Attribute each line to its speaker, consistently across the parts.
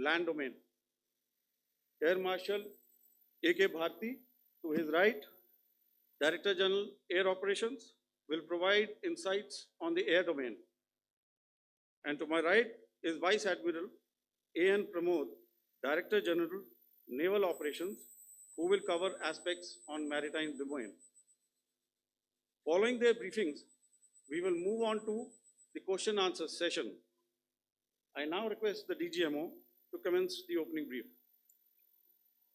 Speaker 1: land domain. Air Marshal A.K. Bharti, to his right, Director General Air Operations, will provide insights on the air domain. And to my right is Vice Admiral A.N. Pramod, Director General Naval Operations, who will cover aspects on maritime domain. Following their briefings, we will move on to the question answer session. I now request the DGMO to commence the opening brief.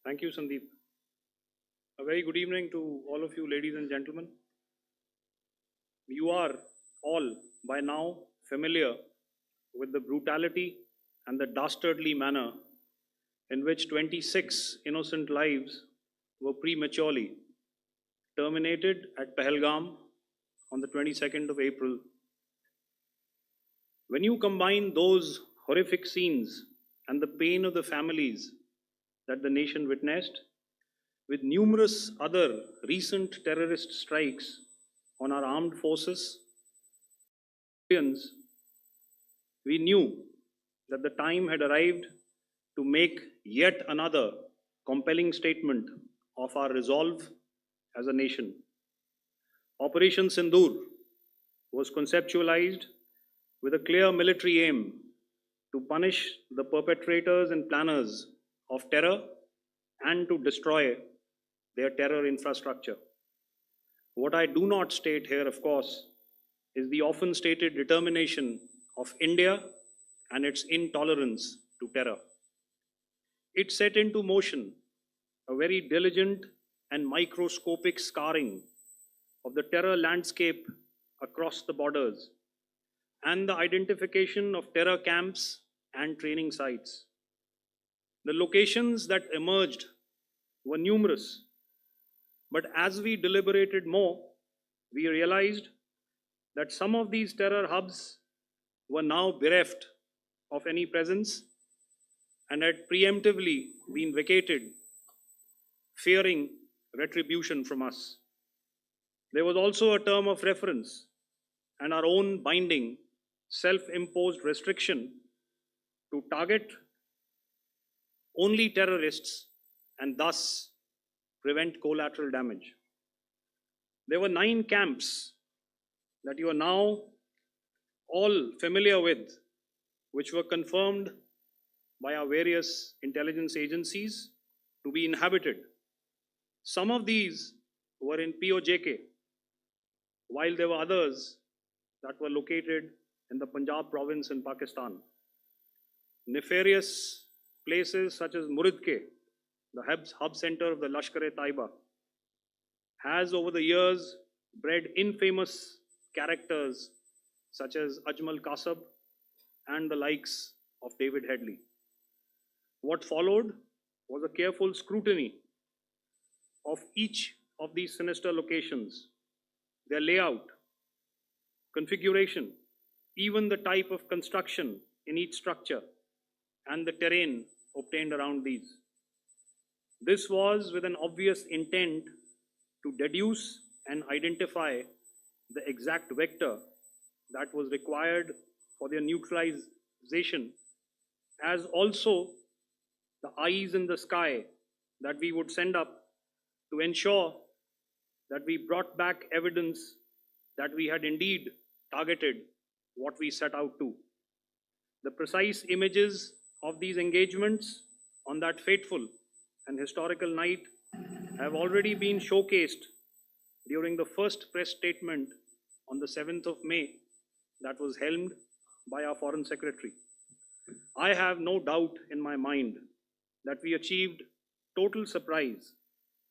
Speaker 2: Thank you, Sandeep. A very good evening to all of you, ladies and gentlemen. You are all by now familiar with the brutality and the dastardly manner in which 26 innocent lives were prematurely terminated at Pahalgam on the 22nd of April. When you combine those horrific scenes and the pain of the families that the nation witnessed with numerous other recent terrorist strikes on our armed forces, we knew that the time had arrived to make yet another compelling statement of our resolve as a nation. Operation Sindoor was conceptualized with a clear military aim to punish the perpetrators and planners of terror and to destroy their terror infrastructure. What I do not state here, of course, is the often stated determination of India and its intolerance to terror. It set into motion a very diligent and microscopic scarring of the terror landscape across the borders and the identification of terror camps and training sites. The locations that emerged were numerous, but as we deliberated more, we realized that some of these terror hubs were now bereft of any presence and had preemptively been vacated, fearing retribution from us. There was also a term of reference and our own binding, self-imposed restriction to target only terrorists and thus prevent collateral damage. There were 9 camps that you are now all familiar with, which were confirmed by our various intelligence agencies to be inhabited. Some of these were in POJK, while there were others that were located in the Punjab province in Pakistan. Nefarious places such as Muridke, the hub center of the Lashkar-e-Taiba, has over the years bred infamous characters such as Ajmal Kasab and the likes of David Headley. What followed was a careful scrutiny of each of these sinister locations, their layout, configuration, even the type of construction in each structure, and the terrain obtained around these. This was with an obvious intent to deduce and identify the exact vector that was required for their neutralization, as also the eyes in the sky that we would send up to ensure that we brought back evidence that we had indeed targeted what we set out to. The precise images of these engagements on that fateful and historical night have already been showcased during the first press statement on the 7th of May that was helmed by our Foreign Secretary. I have no doubt in my mind that we achieved total surprise,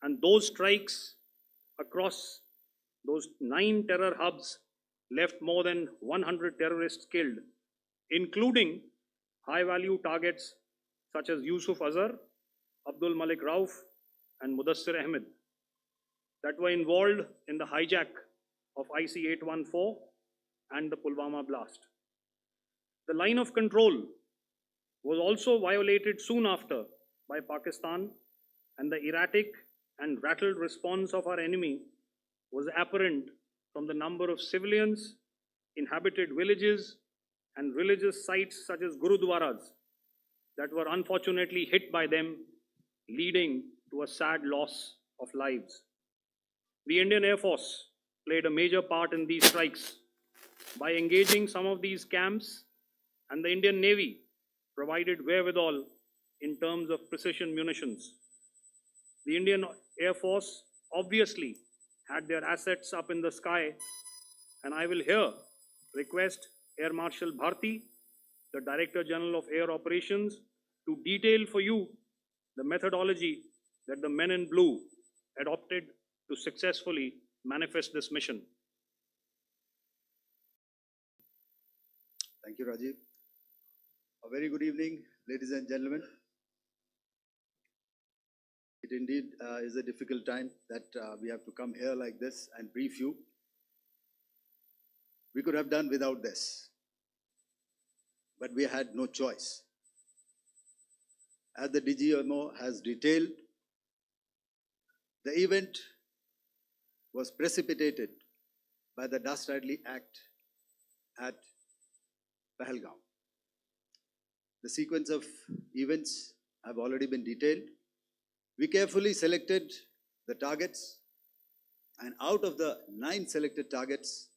Speaker 2: and those strikes across those 9 terror hubs left more than 100 terrorists killed, including high-value targets such as Yusuf Azhar, Abdul Malik Rauf, and Mudassir Ahmed that were involved in the hijack of IC-814 and the Pulwama blast. The line of control was also violated soon after by Pakistan, and the erratic and rattled response of our enemy was apparent from the number of civilians, inhabited villages, and religious sites such as Gurudwaras that were unfortunately hit by them, leading to a sad loss of lives. The Indian Air Force played a major part in these strikes by engaging some of these camps, and the Indian Navy provided wherewithal in terms of precision munitions. The Indian Air Force obviously had their assets up in the sky, and I will here request Air Marshal Bharti, the Director General of Air Operations, to detail for you the methodology that the men in blue adopted to successfully manifest this mission.
Speaker 3: Thank you, Rajiv. A very good evening, ladies and gentlemen. It indeed is a difficult time that we have to come here like this and brief you. We could have done without this, but we had no choice. As the DGMO has detailed, the event was precipitated by the dastardly act at Pahalgam. The sequence of events have already been detailed. We carefully selected the targets, and out of the 9 selected targets,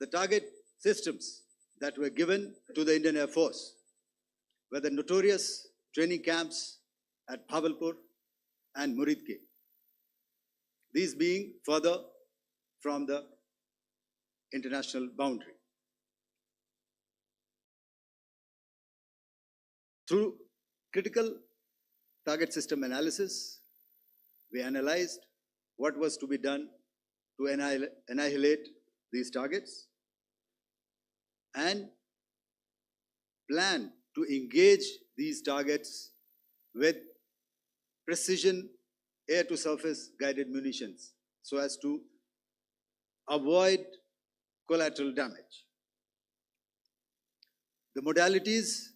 Speaker 3: the target systems that were given to the Indian Air Force were the notorious training camps at Bhavalpur and Muridke, these being further from the international boundary. Through critical target system analysis, we analyzed what was to be done to annihilate these targets and plan to engage these targets with precision air-to-surface guided munitions so as to avoid collateral damage. The modalities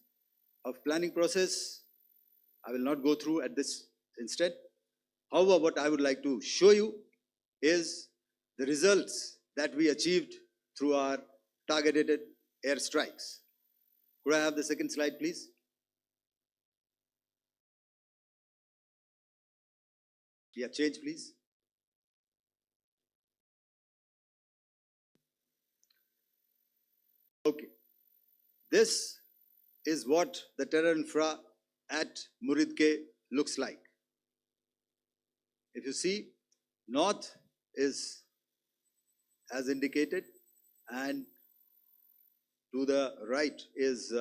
Speaker 3: of planning process I will not go through at this instant. However, what I would like to show you is the results that we achieved through our targeted airstrikes. Could I have the second slide, please? Yeah, change, please. Okay. This is what the terror infra at Muridke looks like. If you see, north is as indicated, and to the right is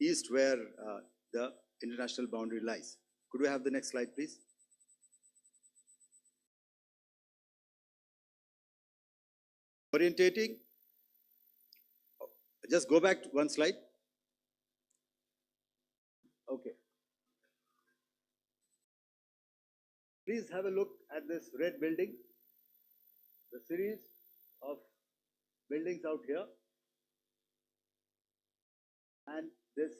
Speaker 3: east, where the international boundary lies. Could we have the next slide, please? Orientating. Just go back to one slide. Okay. Please have a look at this red building, the series of buildings out here, and this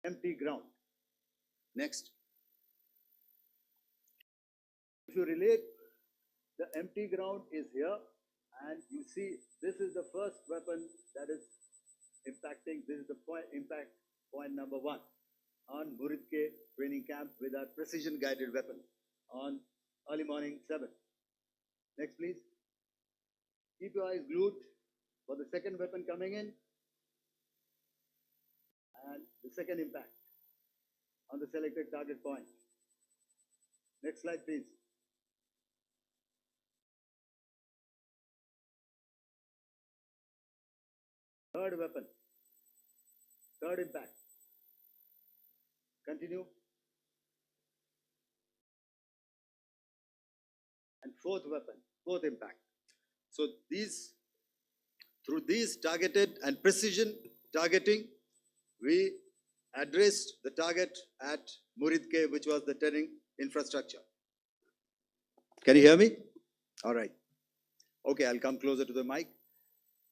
Speaker 3: empty ground. Next. If you relate, the empty ground is here, and you see this is the first weapon that is impacting. This is the impact point number 1 on Muridke training camp with our precision guided weapon on early morning 7. Next, please. Keep your eyes glued for the second weapon coming in and the second impact on the selected target point. Next slide, please. Third weapon, third impact. Continue. And fourth weapon, fourth impact. So through these targeted and precision targeting, we addressed the target at Muridke, which was the training infrastructure. Can you hear me? All right. Okay, I'll come closer to the mic.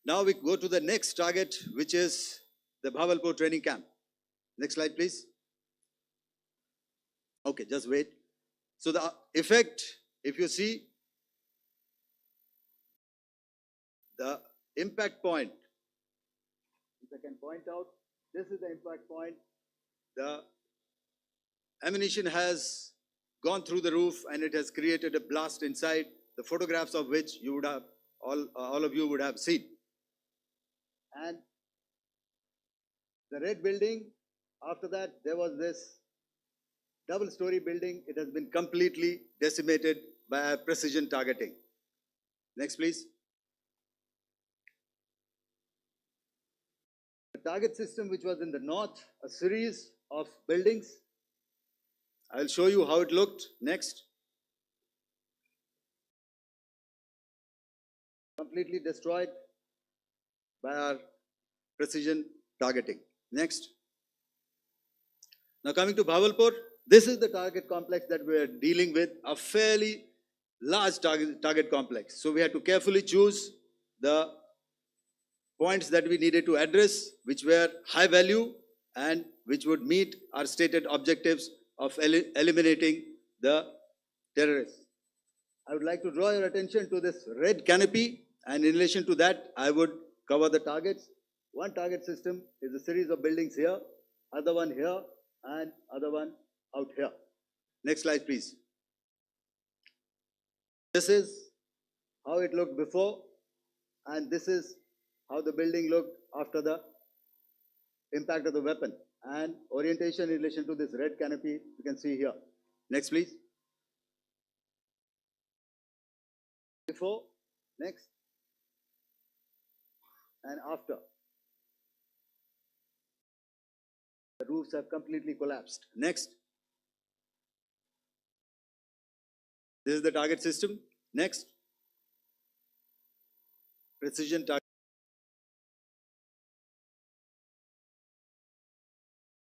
Speaker 3: Now we go to the next target, which is the Bhavalpur training camp. Next slide, please. Okay, just wait. So the effect, if you see, the impact point, if I can point out, This is the impact point. The ammunition has gone through the roof and it has created a blast inside, the photographs of which you would have, all of you would have seen. And the red building, after that, there was this double-story building. It has been completely decimated by precision targeting. Next, please. The target system, which was in the north, a series of buildings. I'll show you how it looked. Next. Completely destroyed by our precision targeting. Next. Now coming to Bhavalpur, this is the target complex that we are dealing with, a fairly large target complex. So we had to carefully choose the points that we needed to address, which were high value and which would meet our stated objectives of eliminating the terrorists. I would like to draw your attention to this red canopy, and in relation to that, I would cover the targets. One target system is a series of buildings here, other one here, and other one out here. Next slide, please. This is how it looked before, and this is how the building looked after the impact of the weapon. And orientation in relation to this red canopy, you can see here. Next, please. Before, next, and after. The roofs have completely collapsed. Next. This is the target system. Next. Precision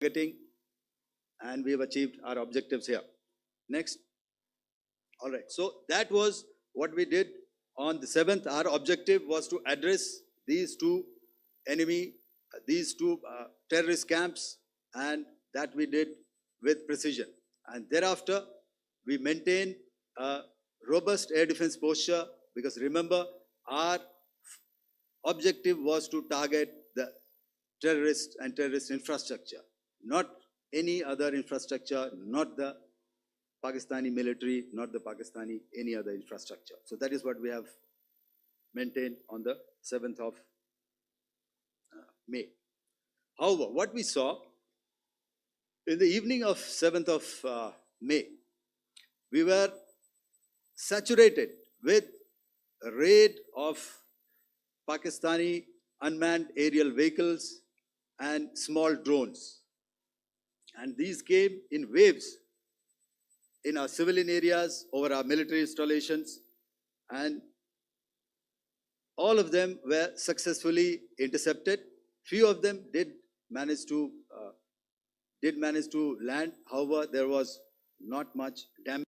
Speaker 3: targeting, and we have achieved our objectives here. Next. All right. So that was what we did on the 7th. Our objective was to address these two terrorist camps, and that we did with precision. And thereafter, we maintained a robust air defense posture, because remember, our objective was to target the terrorists and terrorist infrastructure, not any other infrastructure, not the Pakistani military, not the Pakistani any other infrastructure. So that is what we have maintained on the 7th of May. However, what we saw in the evening of 7th of May, we were saturated with a raid of Pakistani unmanned aerial vehicles and small drones. And these came in waves in our civilian areas, over our military installations, and all of them were successfully intercepted. Few of them did manage to land. However, there was not much damage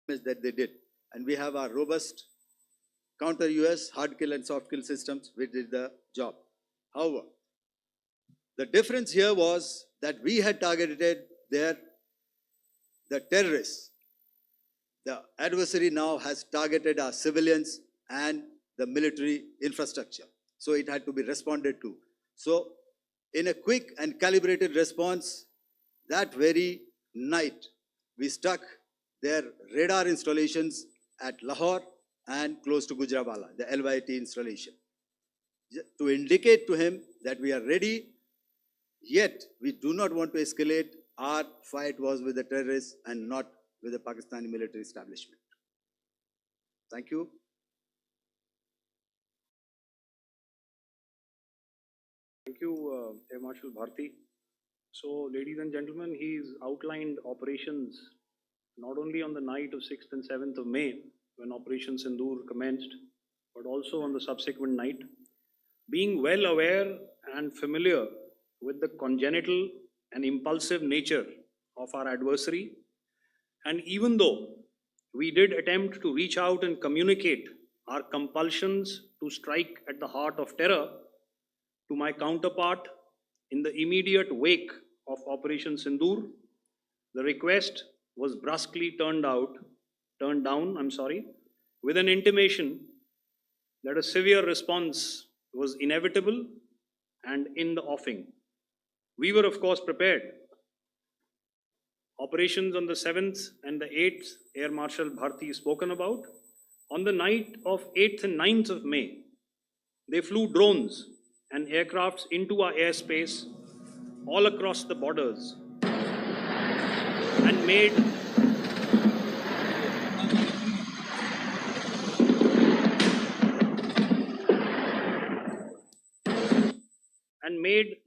Speaker 3: that they did. And we have our robust counter-US hard kill and soft kill systems which did the job. However, the difference here was that we had targeted the terrorists. The adversary now has targeted our civilians and the military infrastructure. So it had to be responded to. So in a quick and calibrated response, that very night, we struck their radar installations at Lahore and close to Gujranwala, the LYT installation, to indicate to him that we are ready, yet we do not want to escalate. Our fight was with the terrorists and not with the Pakistani military establishment. Thank you.
Speaker 2: Thank you, Air Marshal Bharti. So, ladies and gentlemen, he's outlined operations not only on the night of 6th and 7th of May, when Operation Sindoor commenced, but also on the subsequent night. Being well aware and familiar with the congenital and impulsive nature of our adversary, and even though we did attempt to reach out and communicate our compulsions to strike at the heart of terror to my counterpart in the immediate wake of Operation Sindoor, the request was brusquely turned down, with an intimation that a severe response was inevitable and in the offing. We were, of course, prepared. Operations on the 7th and the 8th, Air Marshal Bharti spoken about. On the night of 8th and 9th of May, they flew drones and aircrafts into our airspace all across the borders and made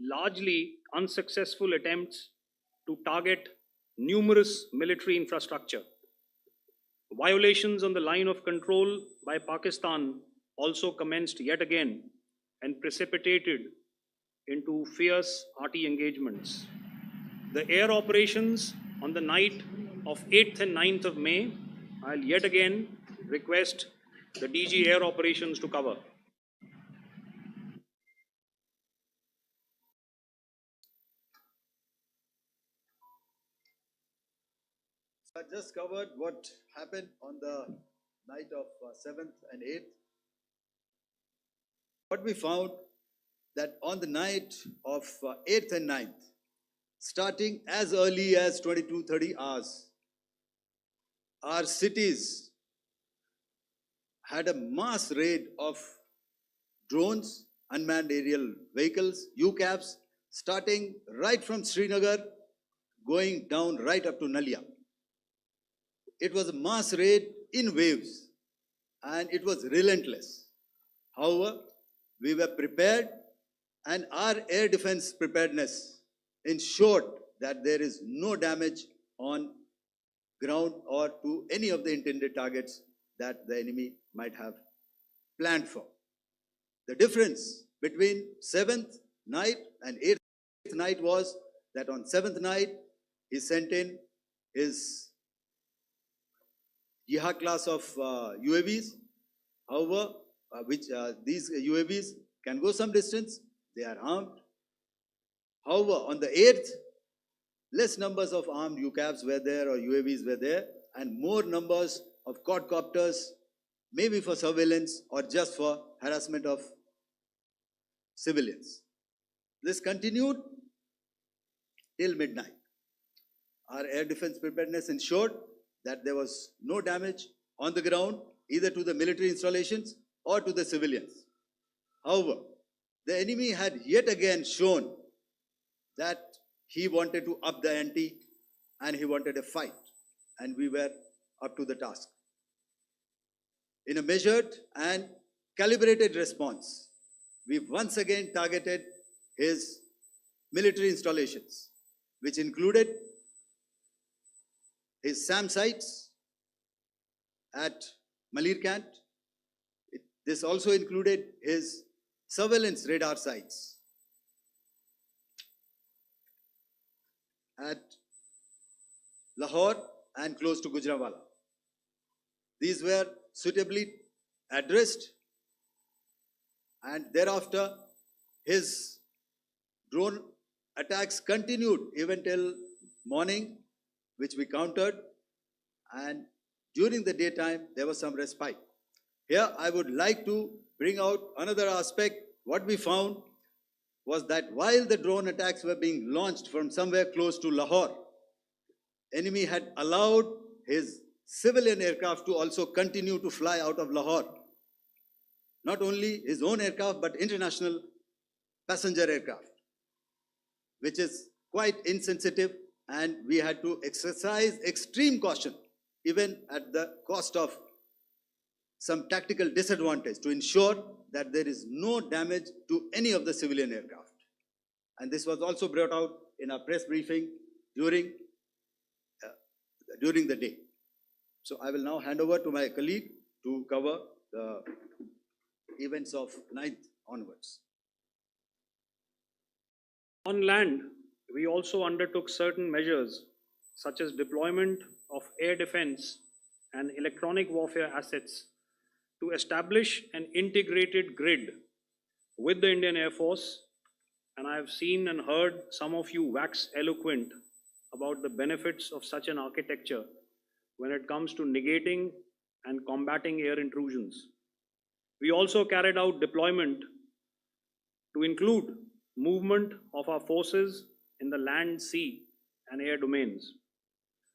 Speaker 2: largely unsuccessful attempts to target numerous military infrastructure. Violations on the line of control by Pakistan also commenced yet again and precipitated into fierce arty engagements. The air operations on the night of 8th and 9th of May, I'll yet again request the DG Air Operations to cover.
Speaker 3: I just covered what happened on the night of 7th and 8th. What we found that on the night of 8th and 9th, starting as early as 22:30 hours, our cities had a mass raid of drones, unmanned aerial vehicles, UCAVs, starting right from Srinagar, going down right up to Nalia. It was a mass raid in waves, and it was relentless. However, we were prepared, and our air defense preparedness ensured that there is no damage on ground or to any of the intended targets that the enemy might have planned for. The difference between 7th night and 8th night was that on 7th night, he sent in his Yiha class of UAVs. However, these UAVs can go some distance, they are armed. However, on the 8th, less numbers of armed UCAVs were there or UAVs were there, and more numbers of quadcopters, maybe for surveillance or just for harassment of civilians. This continued till midnight. Our air defense preparedness ensured that there was no damage on the ground, either to the military installations or to the civilians. However, the enemy had yet again shown that he wanted to up the ante and he wanted a fight, and we were up to the task. In a measured and calibrated response, we once again targeted his military installations, which included his SAM sites at Malirkant. This also included his surveillance radar sites at Lahore and close to Gujranwala. These were suitably addressed, and thereafter his drone attacks continued even till morning, which we countered, and during the daytime there was some respite. Here I would like to bring out another aspect. What we found was that while the drone attacks were being launched from somewhere close to Lahore, enemy had allowed his civilian aircraft to also continue to fly out of Lahore. Not only his own aircraft, but international passenger aircraft, which is quite insensitive, and we had to exercise extreme caution, even at the cost of some tactical disadvantage, to ensure that there is no damage to any of the civilian aircraft. And this was also brought out in our press briefing during the day. So I will now hand over to my colleague to cover the events of 9th onwards.
Speaker 2: On land, we also undertook certain measures such as deployment of air defense and electronic warfare assets to establish an integrated grid with the Indian Air Force, and I have seen and heard some of you wax eloquent about the benefits of such an architecture when it comes to negating and combating air intrusions. We also carried out deployment to include movement of our forces in the land, sea, and air domains.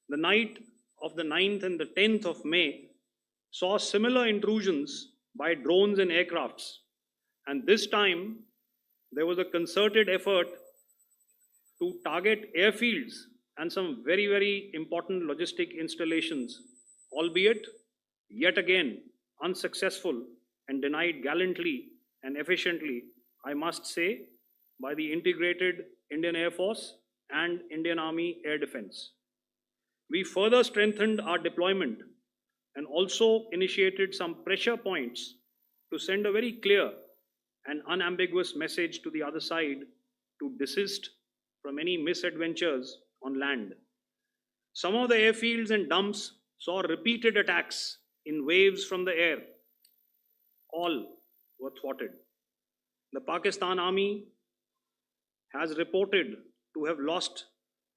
Speaker 2: The night of the 9th and the 10th of May saw similar intrusions by drones and aircrafts, and this time there was a concerted effort to target airfields and some very, very important logistic installations, albeit yet again unsuccessful and denied gallantly and efficiently, I must say, by the integrated Indian Air Force and Indian Army Air Defense. We further strengthened our deployment and also initiated some pressure points to send a very clear and unambiguous message to the other side to desist from any misadventures on land. Some of the airfields and dumps saw repeated attacks in waves from the air. All were thwarted. The Pakistan Army has reported to have lost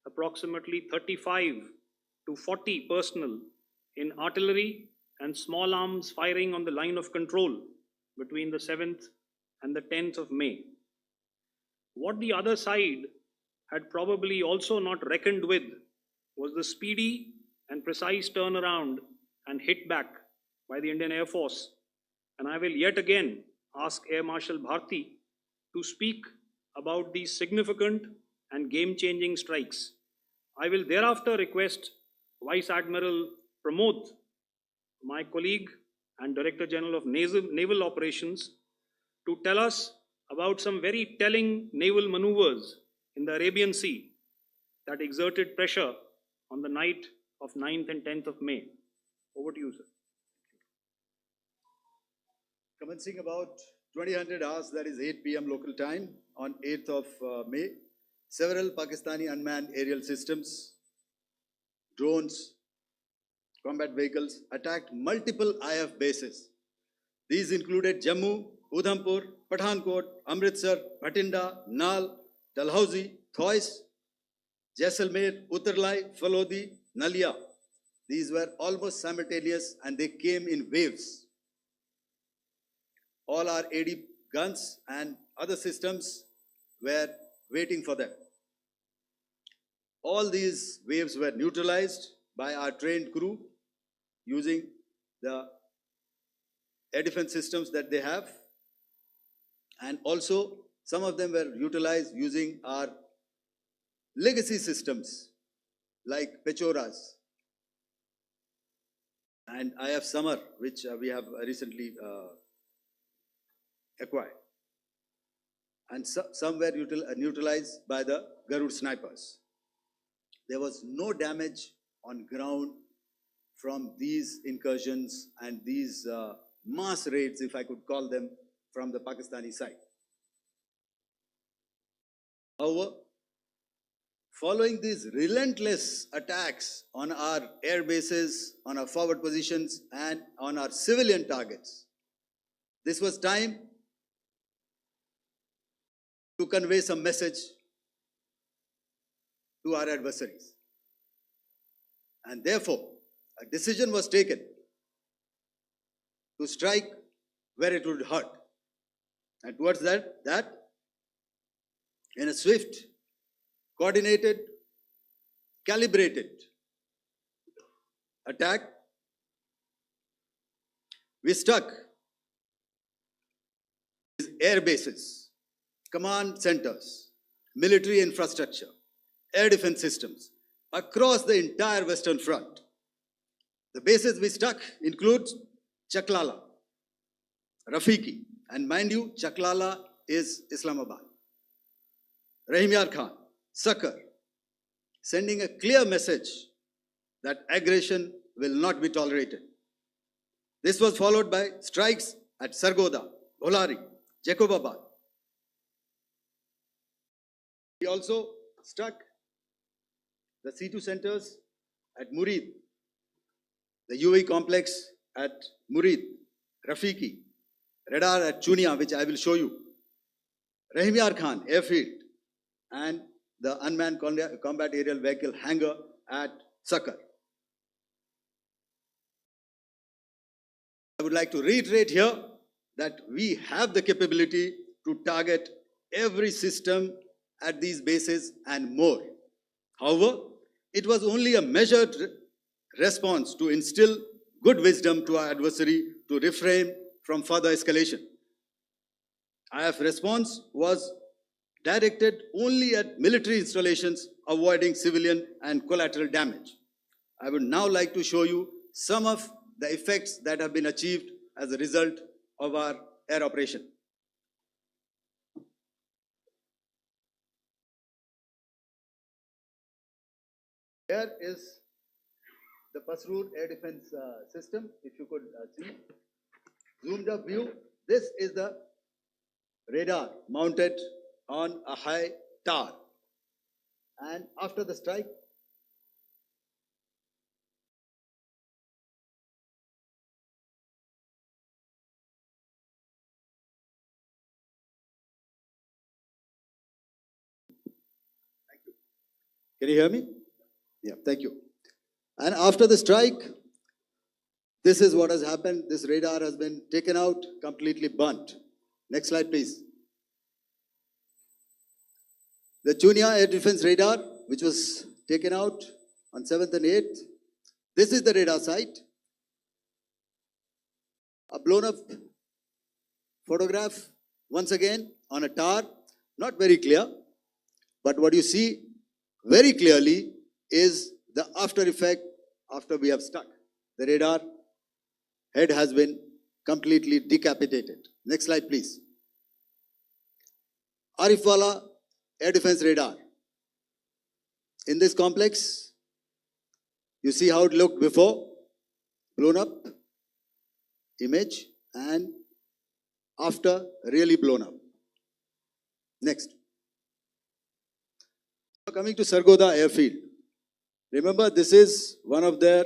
Speaker 2: approximately 35 to 40 personnel in artillery and small arms firing on the line of control between the 7th and the 10th of May. What the other side had probably also not reckoned with was the speedy and precise turnaround and hit back by the Indian Air Force. And I will yet again ask Air Marshal Bharti to speak about these significant and game-changing strikes. I will thereafter request Vice Admiral Pramod, my colleague and Director General of Naval Operations, to tell us about some very telling naval maneuvers in the Arabian Sea that exerted pressure on the night of 9th and 10th of May. Over to you, sir.
Speaker 3: Commencing about 2000 hours, that is 8 p.m. local time, on 8th of May, several Pakistani unmanned aerial systems, drones, combat vehicles attacked multiple IF bases. These included Jammu, Udhampur, Pathankot, Amritsar, Bhatinda, Nal, Dalhousie, Thois, Jaisalmer, Uttarlai, Falodi, Nalia. These were almost simultaneous and they came in waves. All our AD guns and other systems were waiting for them. All these waves were neutralized by our trained crew using the air defense systems that they have, and also some of them were utilized using our legacy systems like Pechoras and IF Summer, which we have recently acquired. And some were neutralized by the Garud snipers. There was no damage on ground from these incursions and these mass raids, if I could call them, from the Pakistani side. However, following these relentless attacks on our air bases, on our forward positions, and on our civilian targets, this was time to convey some message to our adversaries. And therefore, a decision was taken to strike where it would hurt. And towards that in a swift, coordinated, calibrated attack, we struck air bases, command centers, military infrastructure, air defense systems across the entire Western Front. The bases we struck include Chaklala, Rafiki, and mind you, Chaklala is Islamabad, Rahim Yar Khan, Sakar, sending a clear message that aggression will not be tolerated. This was followed by strikes at Sargoda, Bholari, Jacobabad. We also struck the C2 centers at Murid, the UAE complex at Murid, Rafiki, radar at Chunia, which I will show you, Rahim Yar Khan airfield, and the unmanned combat aerial vehicle hangar at Sakar. I would like to reiterate here that we have the capability to target every system at these bases and more. However, it was only a measured response to instill good wisdom to our adversary to refrain from further escalation. IF response was directed only at military installations, avoiding civilian and collateral damage. I would now like to show you some of the effects that have been achieved as a result of our air operation. Here is the Pasroor air defense system. If you could see, zoomed up view. This is the radar mounted on a high tower. And after the strike, can you hear me? Yeah, thank you. And after the strike, this is what has happened. This radar has been taken out, completely burnt. Next slide, please. The Chunia air defense radar, which was taken out on 7th and 8th. This is the radar site. A blown up photograph, once again, on a tower. Not very clear, but what you see very clearly is the after effect after we have stuck. The radar head has been completely decapitated. Next slide, please. Arifwala air defense radar. In this complex, you see how it looked before, blown up image, and after really blown up. Next. Coming to Sargodha airfield. Remember, this is one of their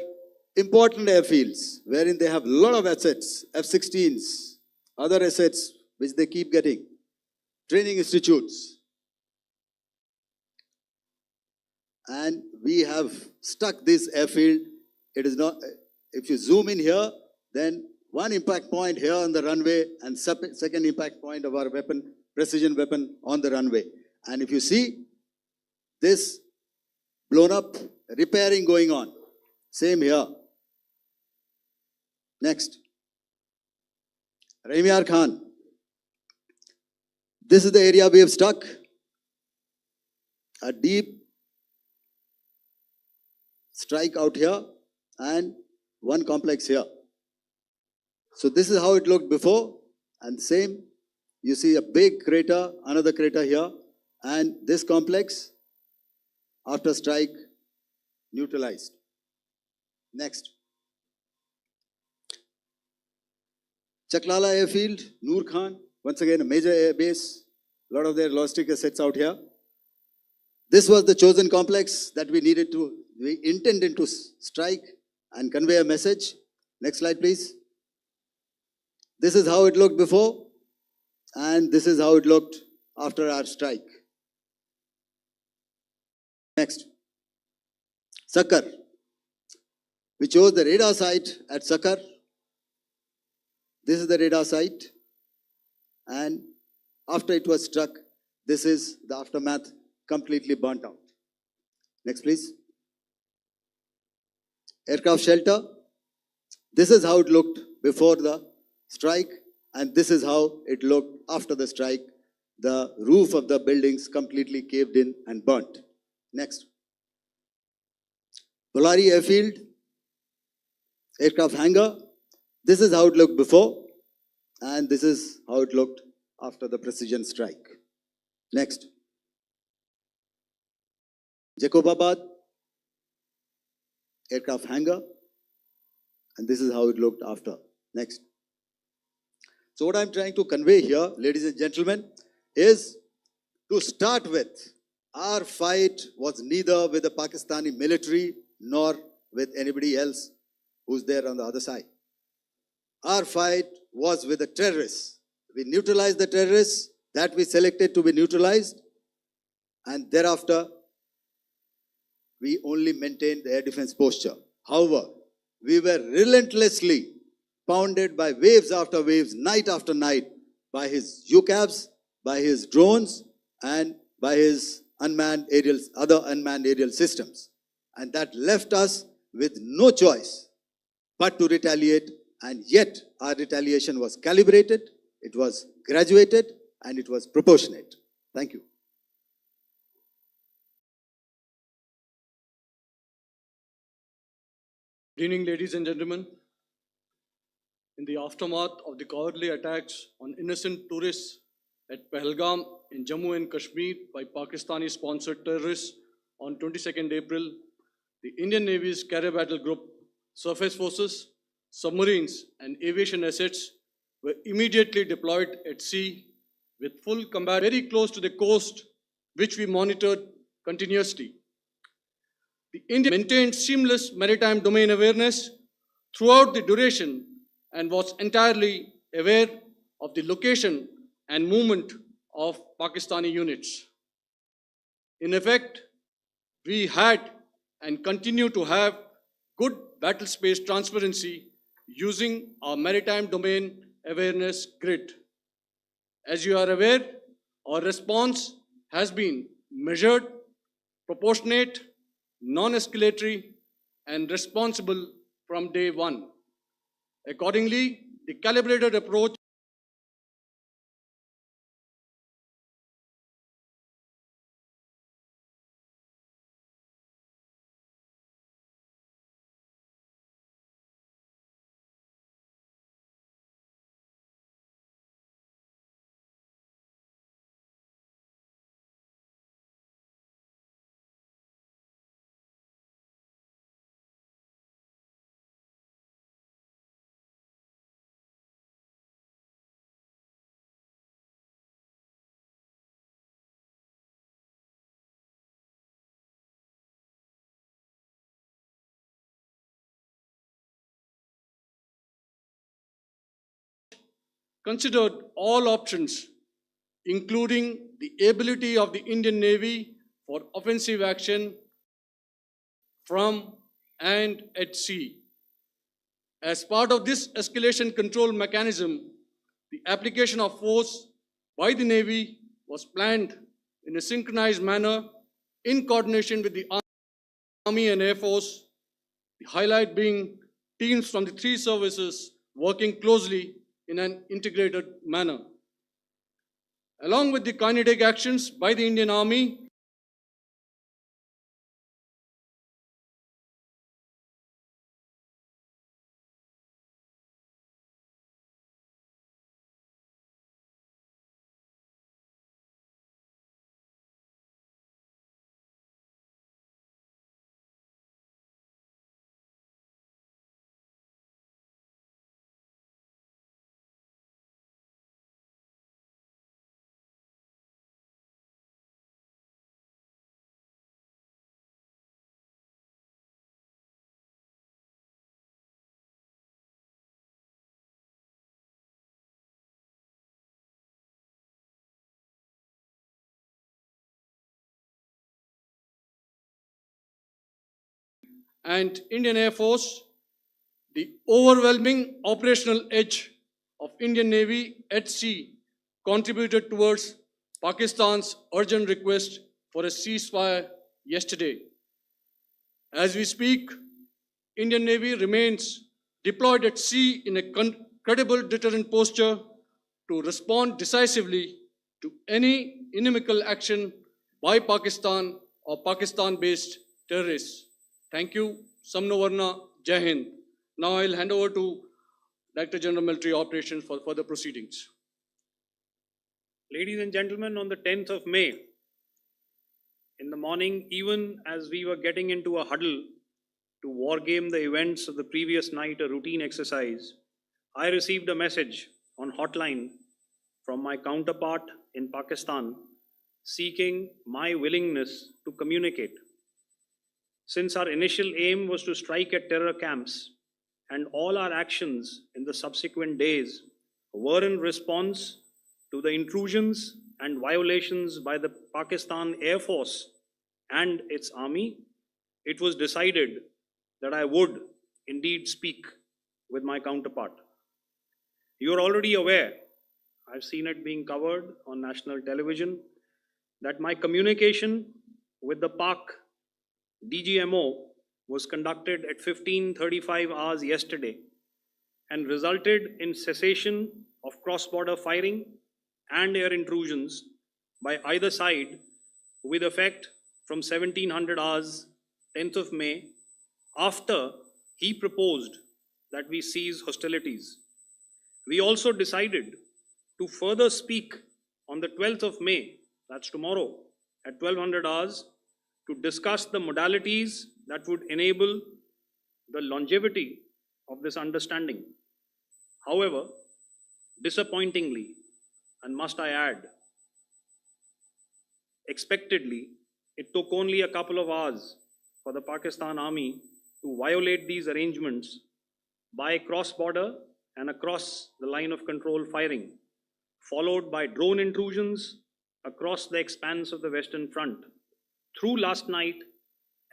Speaker 3: important airfields wherein they have a lot of assets, F-16s, other assets which they keep getting, training institutes. And we have stuck this airfield. It is not, if you zoom in here, then one impact point here on the runway and second impact point of our weapon, precision weapon on the runway. And if you see this blown up, repairing going on. Same here. Next. Rahimyar Khan. This is the area we have stuck. A deep strike out here and one complex here. So this is how it looked before, and same. You see a big crater, another crater here, and this complex after strike neutralized. Next. Chaklala airfield, Noor Khan, once again a major air base, a lot of their logistic assets out here. This was the chosen complex that we intended to strike and convey a message. Next slide, please. This is how it looked before, and this is how it looked after our strike. Next. Sakar. We chose the radar site at Sakar. This is the radar site, and after it was struck, this is the aftermath, completely burnt out. Next, please. Aircraft shelter. This is how it looked before the strike, and this is how it looked after the strike. The roof of the buildings completely caved in and burnt. Next. Bolari airfield, aircraft hangar. This is how it looked before, and this is how it looked after the precision strike. Next. Jacobabad, aircraft hangar, and this is how it looked after. Next. So what I'm trying to convey here, ladies and gentlemen, is to start with, our fight was neither with the Pakistani military nor with anybody else who's there on the other side. Our fight was with the terrorists. We neutralized the terrorists that we selected to be neutralized, and thereafter we only maintained the air defense posture. However, we were relentlessly pounded by waves after waves, night after night, by his UCAVs, by his drones and by his other unmanned aerial systems. And that left us with no choice but to retaliate, and yet our retaliation was calibrated, it was graduated, and it was proportionate. Thank you.
Speaker 4: Good evening, ladies and gentlemen. In the aftermath of the cowardly attacks on innocent tourists at Pahalgam in Jammu and Kashmir by Pakistani-sponsored terrorists on 22nd April, the Indian Navy's Carrier Battle Group, surface forces, submarines, and aviation assets were immediately deployed at sea with full combat very close to the coast, which we monitored continuously. The India maintained seamless maritime domain awareness throughout the duration and was entirely aware of the location and movement of Pakistani units. In effect, we had and continue to have good battle space transparency using our maritime domain awareness grid. As you are aware, our response has been measured, proportionate, non-escalatory, and responsible from day one. Accordingly, the calibrated approach considered all options, including the ability of the Indian Navy for offensive action from and at sea. As part of this escalation control mechanism, the application of force by the Navy was planned in a synchronized manner in coordination with the Army and Air Force, the highlight being teams from the three services working closely in an integrated manner. Along with the kinetic actions by the Indian Army, and Indian Air Force, the overwhelming operational edge of Indian Navy at sea contributed towards Pakistan's urgent request for a ceasefire yesterday. As we speak, Indian Navy remains deployed at sea in a credible deterrent posture to respond decisively to any inimical action by Pakistan or Pakistan-based terrorists. Thank you. Samno Varna, Jai Hind. Now I'll hand over to Director General Military Operations for further proceedings.
Speaker 2: Ladies and gentlemen, on the 10th of May, in the morning, even as we were getting into a huddle to wargame the events of the previous night, a routine exercise, I received a message on hotline from my counterpart in Pakistan seeking my willingness to communicate. Since our initial aim was to strike at terror camps, and all our actions in the subsequent days were in response to the intrusions and violations by the Pakistan Air Force and its army, it was decided that I would indeed speak with my counterpart. You are already aware I've seen it being covered on national television, that my communication with the Pak DGMO was conducted at 15:35 hours yesterday and resulted in cessation of cross-border firing and air intrusions by either side with effect from 1700 hours 10th of May, after he proposed that we cease hostilities. We also decided to further speak on the 12th of May, that's tomorrow, at 1200 hours, to discuss the modalities that would enable the longevity of this understanding. However, disappointingly, and must I add, expectedly, it took only a couple of hours for the Pakistan Army to violate these arrangements by cross-border and across the line of control firing, followed by drone intrusions across the expanse of the Western Front through last night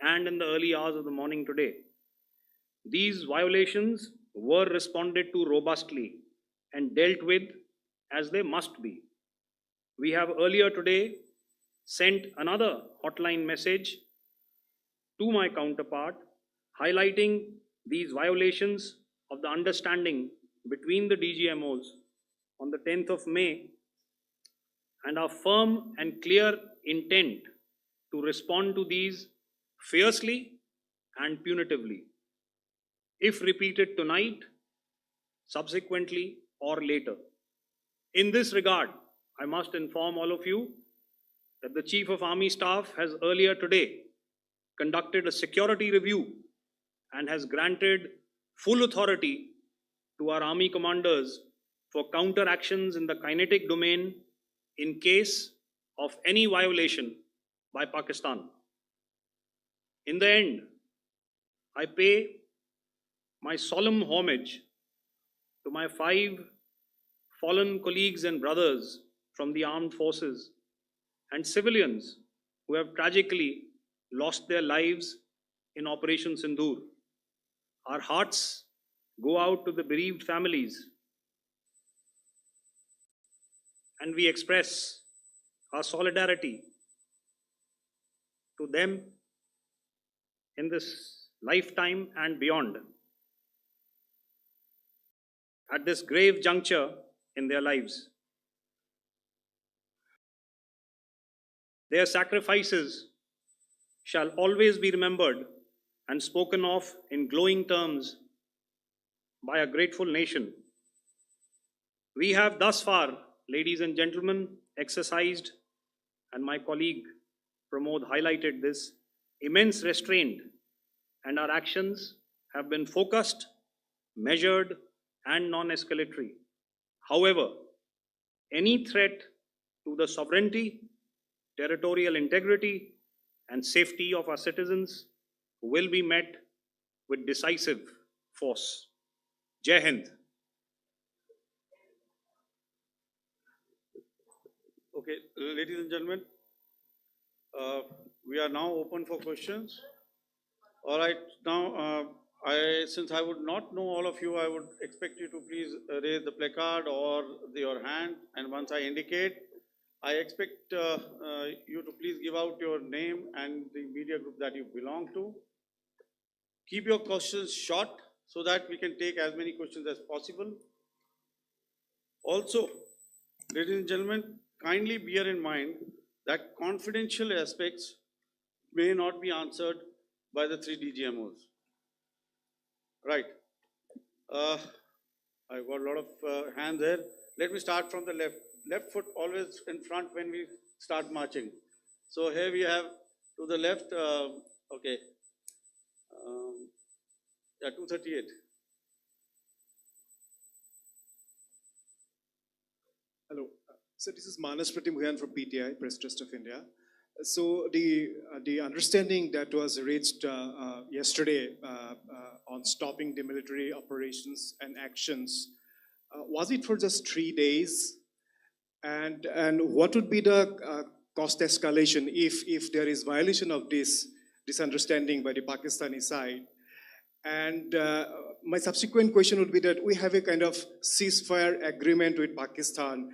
Speaker 2: and in the early hours of the morning today. These violations were responded to robustly and dealt with as they must be. We have earlier today sent another hotline message to my counterpart highlighting these violations of the understanding between the DGMOs on the 10th of May, and our firm and clear intent to respond to these fiercely and punitively, if repeated tonight, subsequently, or later. In this regard, I must inform all of you that the Chief of Army Staff has earlier today conducted a security review and has granted full authority to our Army commanders for counter actions in the kinetic domain in case of any violation by Pakistan. In the end, I pay my solemn homage to my 5 fallen colleagues and brothers from the armed forces and civilians who have tragically lost their lives in Operation Sindoor. Our hearts go out to the bereaved families, and we express our solidarity to them in this lifetime and beyond, at this grave juncture in their lives. Their sacrifices shall always be remembered and spoken of in glowing terms by a grateful nation. We have thus far, ladies and gentlemen, exercised, and my colleague Pramod highlighted this, immense restraint, and our actions have been focused, measured, and non-escalatory. However, any threat to the sovereignty, territorial integrity, and safety of our citizens will be met with decisive force. Jai Hind.
Speaker 1: Okay, ladies and gentlemen, we are now open for questions. All right, now since I would not know all of you, I would expect you to please raise the placard or your hand, and once I indicate, I expect you to please give out your name and the media group that you belong to. Keep your questions short so that we can take as many questions as possible. Also, ladies and gentlemen, kindly bear in mind that confidential aspects may not be answered by the 3 DGMOs. Right. I've got a lot of hands there. Let me start from the left. Left foot always in front when we start marching. So here we have to the left, okay. Yeah, 238.
Speaker 5: Hello. So this is Manas Pratimhuyan from PTI, Press Trust of India. So the understanding that was reached yesterday on stopping the military operations and actions, was it for just 3 days? And what would be the cost escalation if there is violation of this understanding by the Pakistani side? And my subsequent question would be that we have a kind of ceasefire agreement with Pakistan.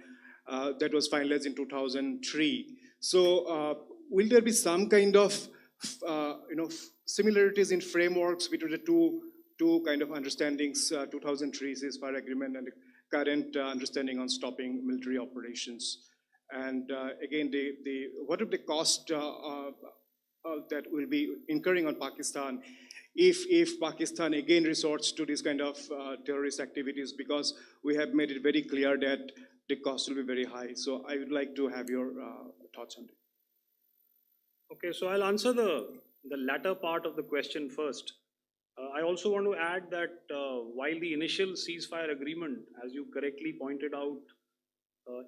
Speaker 5: that was finalized in 2003. So will there be some kind of similarities in frameworks between the two kind of understandings, 2003 ceasefire agreement and the current understanding on stopping military operations? And again, what are the cost that will be incurring on Pakistan if Pakistan again resorts to this kind of terrorist activities, because we have made it very clear that the cost will be very high. So I would like to have your thoughts on it.
Speaker 2: Okay, so I'll answer the latter part of the question first. I also want to add that while the initial ceasefire agreement, as you correctly pointed out,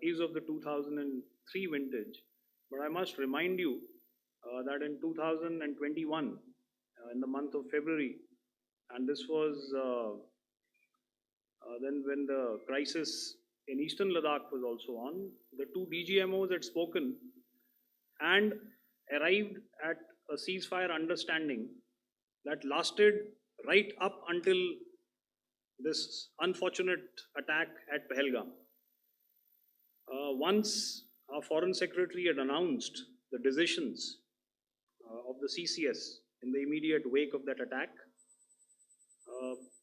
Speaker 2: is of the 2003 vintage, but I must remind you that in 2021, in the month of February, and this was then when the crisis in eastern Ladakh was also on, the two DGMOs had spoken and arrived at a ceasefire understanding that lasted right up until this unfortunate attack at Pahalgam. Once our Foreign Secretary had announced the decisions of the CCS in the immediate wake of that attack,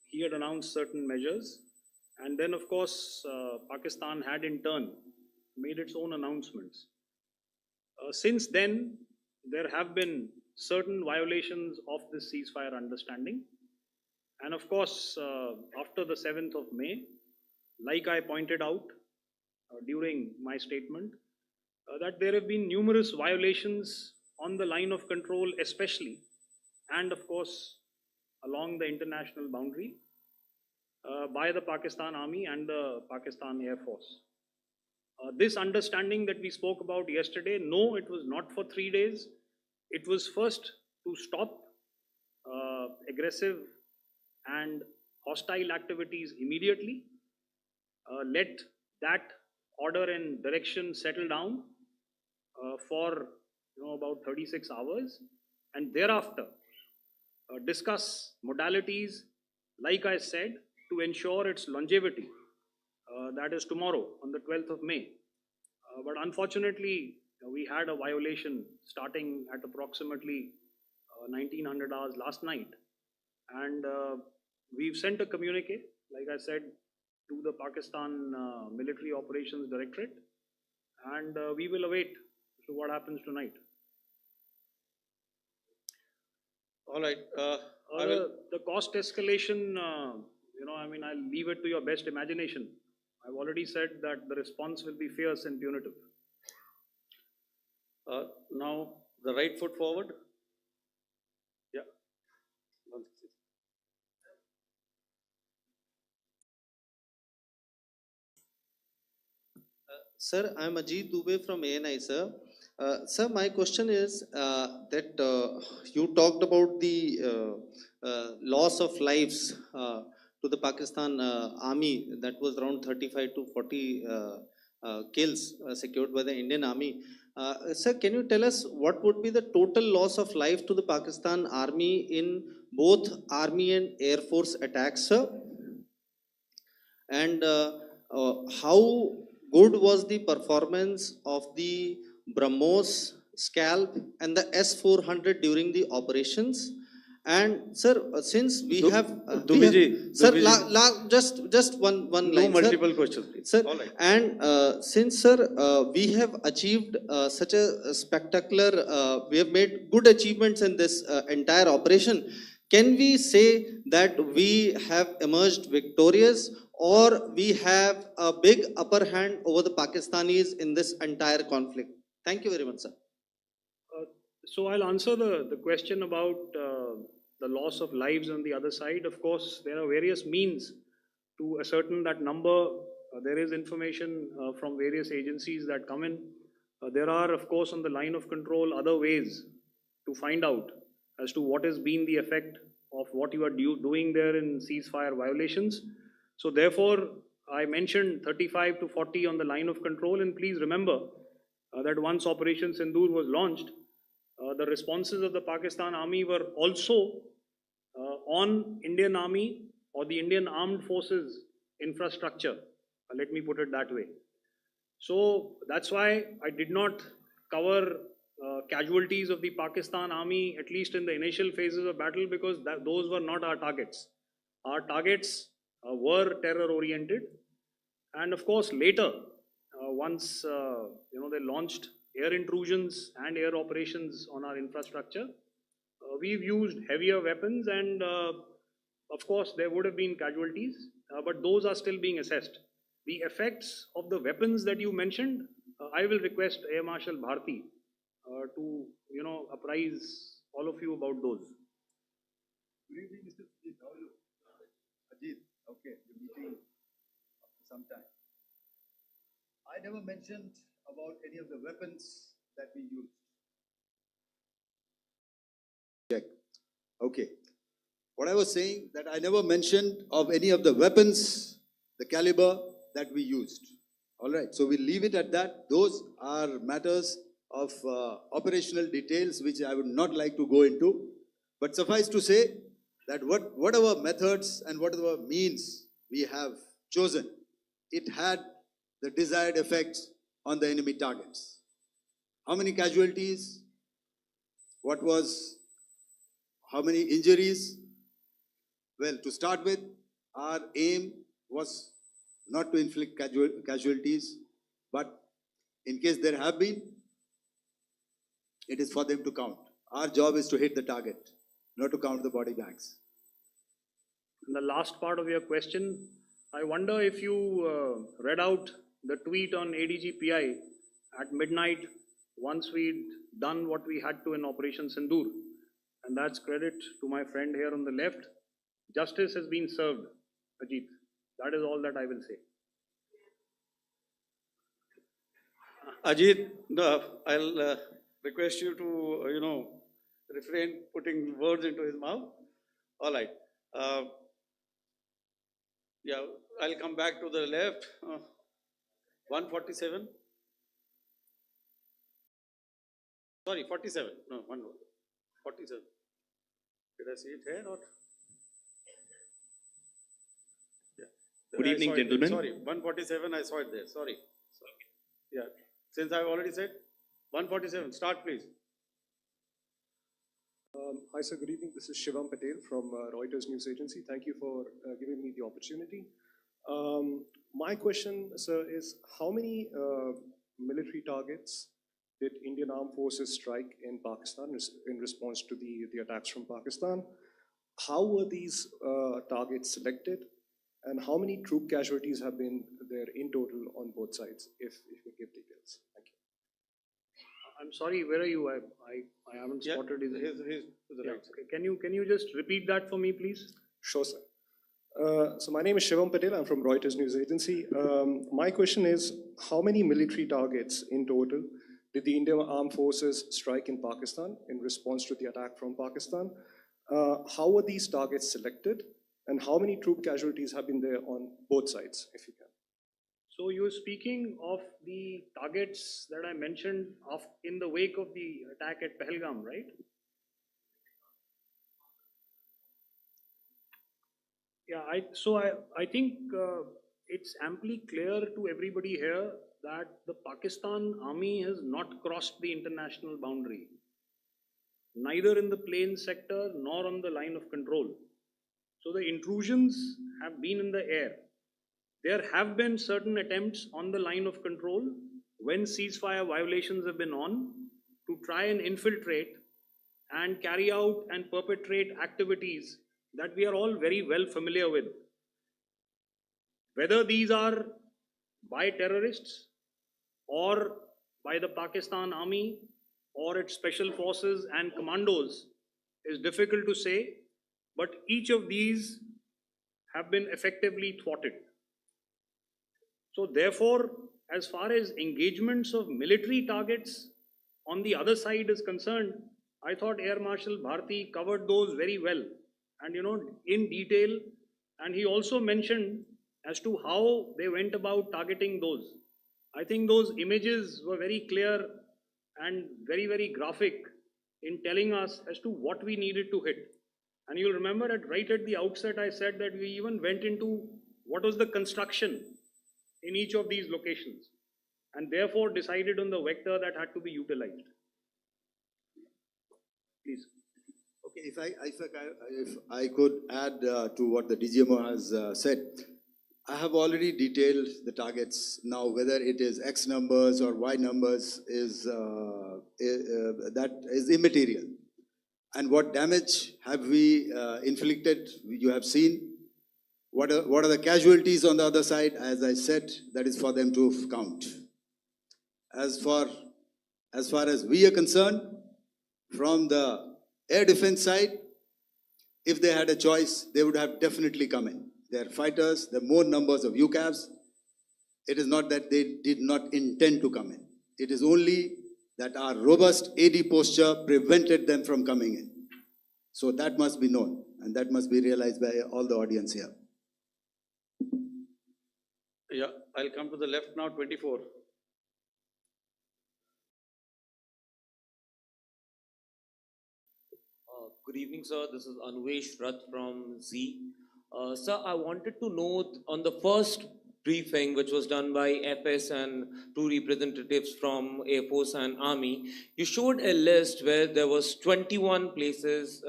Speaker 2: he had announced certain measures, and then of course Pakistan had in turn made its own announcements. Since then, there have been certain violations of this ceasefire understanding, and of course after the 7th of May, like I pointed out during my statement, that there have been numerous violations on the line of control especially, and of course along the international boundary by the Pakistan Army and the Pakistan Air Force. This understanding that we spoke about yesterday, no, it was not for 3 days. It was first to stop aggressive and hostile activities immediately, let that order and direction settle down for about 36 hours, and thereafter discuss modalities, like I said, to ensure its longevity. That is tomorrow on the 12th of May. But unfortunately, we had a violation starting at approximately 1900 hours last night, and we've sent a communique, like I said, to the Pakistan Military Operations Directorate, and we will await what happens tonight.
Speaker 1: All right.
Speaker 2: The cost escalation, I'll leave it to your best imagination. I've already said that the response will be fierce and punitive.
Speaker 1: Now, the right foot forward. Yeah.
Speaker 6: Sir, I'm Ajit Dubey from ANI, sir. Sir, my question is that you talked about the loss of lives to the Pakistan army. That was around 35 to 40 kills secured by the Indian army. Sir, can you tell us what would be the total loss of life to the Pakistan army in both army and air force attacks, sir? And how good was the performance of the BrahMos, Scalp and the S-400 during the operations? And sir, since we have sir, just one line,
Speaker 1: no multiple questions, please.
Speaker 6: Sir.
Speaker 1: All right.
Speaker 6: And since sir, we have achieved such a spectacular, we have made good achievements in this entire operation, can we say that we have emerged victorious, or we have a big upper hand over the Pakistanis in this entire conflict? Thank you very much, sir.
Speaker 2: So I'll answer the question about the loss of lives on the other side. Of course, there are various means to ascertain that number. There is information from various agencies that come in. There are, of course, on the line of control, other ways to find out as to what has been the effect of what you are doing there in ceasefire violations. So therefore, I mentioned 35 to 40 on the line of control, and please remember that once Operation Sindoor was launched, the responses of the Pakistan Army were also on Indian Army or the Indian Armed Forces infrastructure. Let me put it that way. So that's why I did not cover casualties of the Pakistan army, at least in the initial phases of battle, because those were not our targets. Our targets were terror oriented. And of course, later, once they launched air intrusions and air operations on our infrastructure, we've used heavier weapons, and of course, there would have been casualties, but those are still being assessed. The effects of the weapons that you mentioned, I will request Air Marshal Bharti to apprise all of you about those.
Speaker 3: Good evening, Mr. Ajit. How are you? Ajit, okay, you're meeting after some time. I never mentioned about any of the weapons that we used. Check. Okay. What I was saying, that I never mentioned of any of the weapons, the caliber that we used. All right, so we'll leave it at that. Those are matters of operational details which I would not like to go into. But suffice to say that whatever methods and whatever means we have chosen, it had the desired effects on the enemy targets. How many casualties? How many injuries? Well, to start with, our aim was not to inflict casualties, but in case there have been, it is for them to count. Our job is to hit the target, not to count the body bags.
Speaker 2: And the last part of your question, I wonder if you read out the tweet on ADGPI at midnight once we'd done what we had to in Operation Sindoor. And that's credit to my friend here on the left. Justice has been served, Ajit. That is all that I will say.
Speaker 1: Ajit, I'll request you to, refrain putting words into his mouth. All right. Yeah, I'll come back to the left. 147. Sorry, 47. No, 47. Did I see it here or? Yeah.
Speaker 7: Good evening, gentlemen.
Speaker 1: Sorry, 147. I saw it there. Sorry. Yeah. Since I've already said 147. Start, please.
Speaker 8: Hi, sir. Good evening. This is Shivam Patel from Reuters News Agency. Thank you for giving me the opportunity. My question, sir, is how many military targets did Indian Armed Forces strike in Pakistan in response to the attacks from Pakistan? How were these targets selected? And how many troop casualties have been there in total on both sides, if you give details? Thank you.
Speaker 2: I'm sorry, where are you? I haven't spotted his.
Speaker 1: He's to the right.
Speaker 2: Okay. Can you just repeat that for me, please?
Speaker 8: Sure, sir. So my name is Shivam Patel. I'm from Reuters News Agency. My question is, how many military targets in total did the Indian Armed Forces strike in Pakistan in response to the attack from Pakistan? How were these targets selected? And how many troop casualties have been there on both sides, if you can?
Speaker 2: So you're speaking of the targets that I mentioned in the wake of the attack at Pahalgam, right? Yeah, I think it's amply clear to everybody here that the Pakistan army has not crossed the international boundary, neither in the plain sector nor on the line of control. So the intrusions have been in the air. There have been certain attempts on the line of control when ceasefire violations have been on to try and infiltrate and carry out and perpetrate activities that we are all very well familiar with. Whether these are by terrorists or by the Pakistan army or its special forces and commandos is difficult to say, but each of these have been effectively thwarted. So therefore, as far as engagements of military targets on the other side is concerned, I thought Air Marshal Bharti covered those very well and in detail, and he also mentioned as to how they went about targeting those. I think those images were very clear and very, very graphic in telling us as to what we needed to hit. And you'll remember right at the outset, I said that we even went into what was the construction in each of these locations. and therefore decided on the vector that had to be utilized. Please.
Speaker 3: Okay, if I could add to what the DGMO has said, I have already detailed the targets. Now, whether it is X numbers or Y numbers is that is immaterial. And what damage have we inflicted? You have seen. What are the casualties on the other side? As I said, that is for them to count. As far as we are concerned, from the air defense side, if they had a choice, they would have definitely come in. They are fighters, there are more numbers of UCAVs. It is not that they did not intend to come in. It is only that our robust AD posture prevented them from coming in. So that must be known, and that must be realized by all the audience here.
Speaker 1: Yeah, I'll come to the left now, 24.
Speaker 7: Good evening, sir. This is Anvesh Rath from Z. Sir, I wanted to know on the first briefing, which was done by FS and two representatives from Air Force and Army, you showed a list where there was 21 places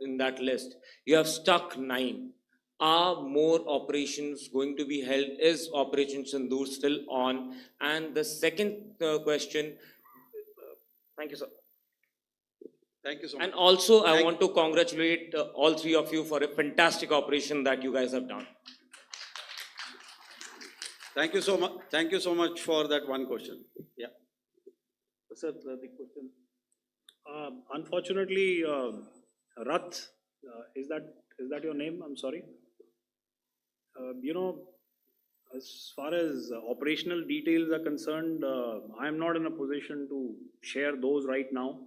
Speaker 7: in that list. You have stuck 9. Are more operations going to be held? Is Operation Sindoor still on? And the second question, thank you, sir.
Speaker 1: Thank you so much.
Speaker 7: And also, I want to congratulate all three of you for a fantastic operation that you guys have done.
Speaker 1: Thank you so much. Thank you so much for that one question. Yeah. Sir, the question.
Speaker 2: Unfortunately, Rath, is that your name? I'm sorry. As far as operational details are concerned, I am not in a position to share those right now.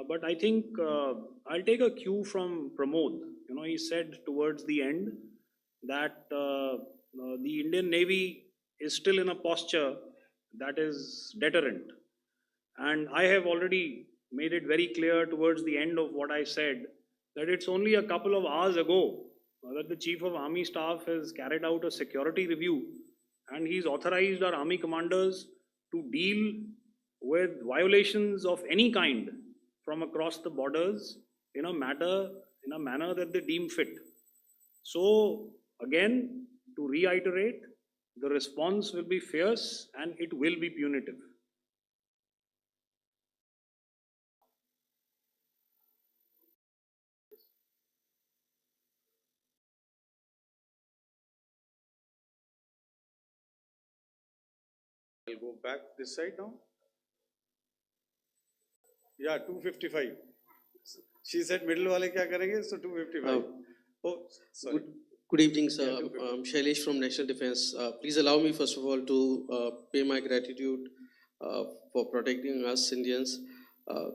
Speaker 2: But I think I'll take a cue from Pramod. He said towards the end that the Indian Navy is still in a posture that is deterrent. And I have already made it very clear towards the end of what I said that it's only a couple of hours ago that the Chief of Army Staff has carried out a security review, and he's authorized our Army commanders to deal with violations of any kind from across the borders in a manner that they deem fit. So again, to reiterate, the response will be fierce and it will be punitive.
Speaker 1: I'll go back this side now. Yeah, 255. She said middle wale kya karenge? So 255. Oh, sorry.
Speaker 9: Good evening, sir.
Speaker 1: Yeah, 255.
Speaker 9: I'm Shailesh from National Defense. Please allow me, first of all, to pay my gratitude for protecting us Indians.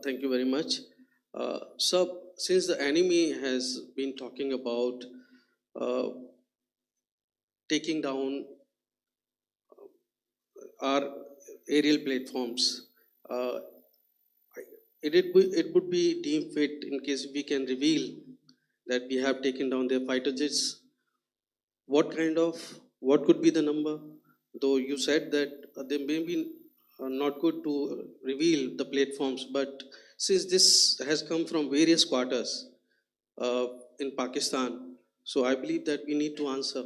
Speaker 9: Thank you very much. Sir, since the enemy has been talking about taking down our aerial platforms, it would be deemed fit in case we can reveal that we have taken down their fighter jets. What could be the number? Though you said that they may be not good to reveal the platforms, but since this has come from various quarters in Pakistan, so I believe that we need to answer,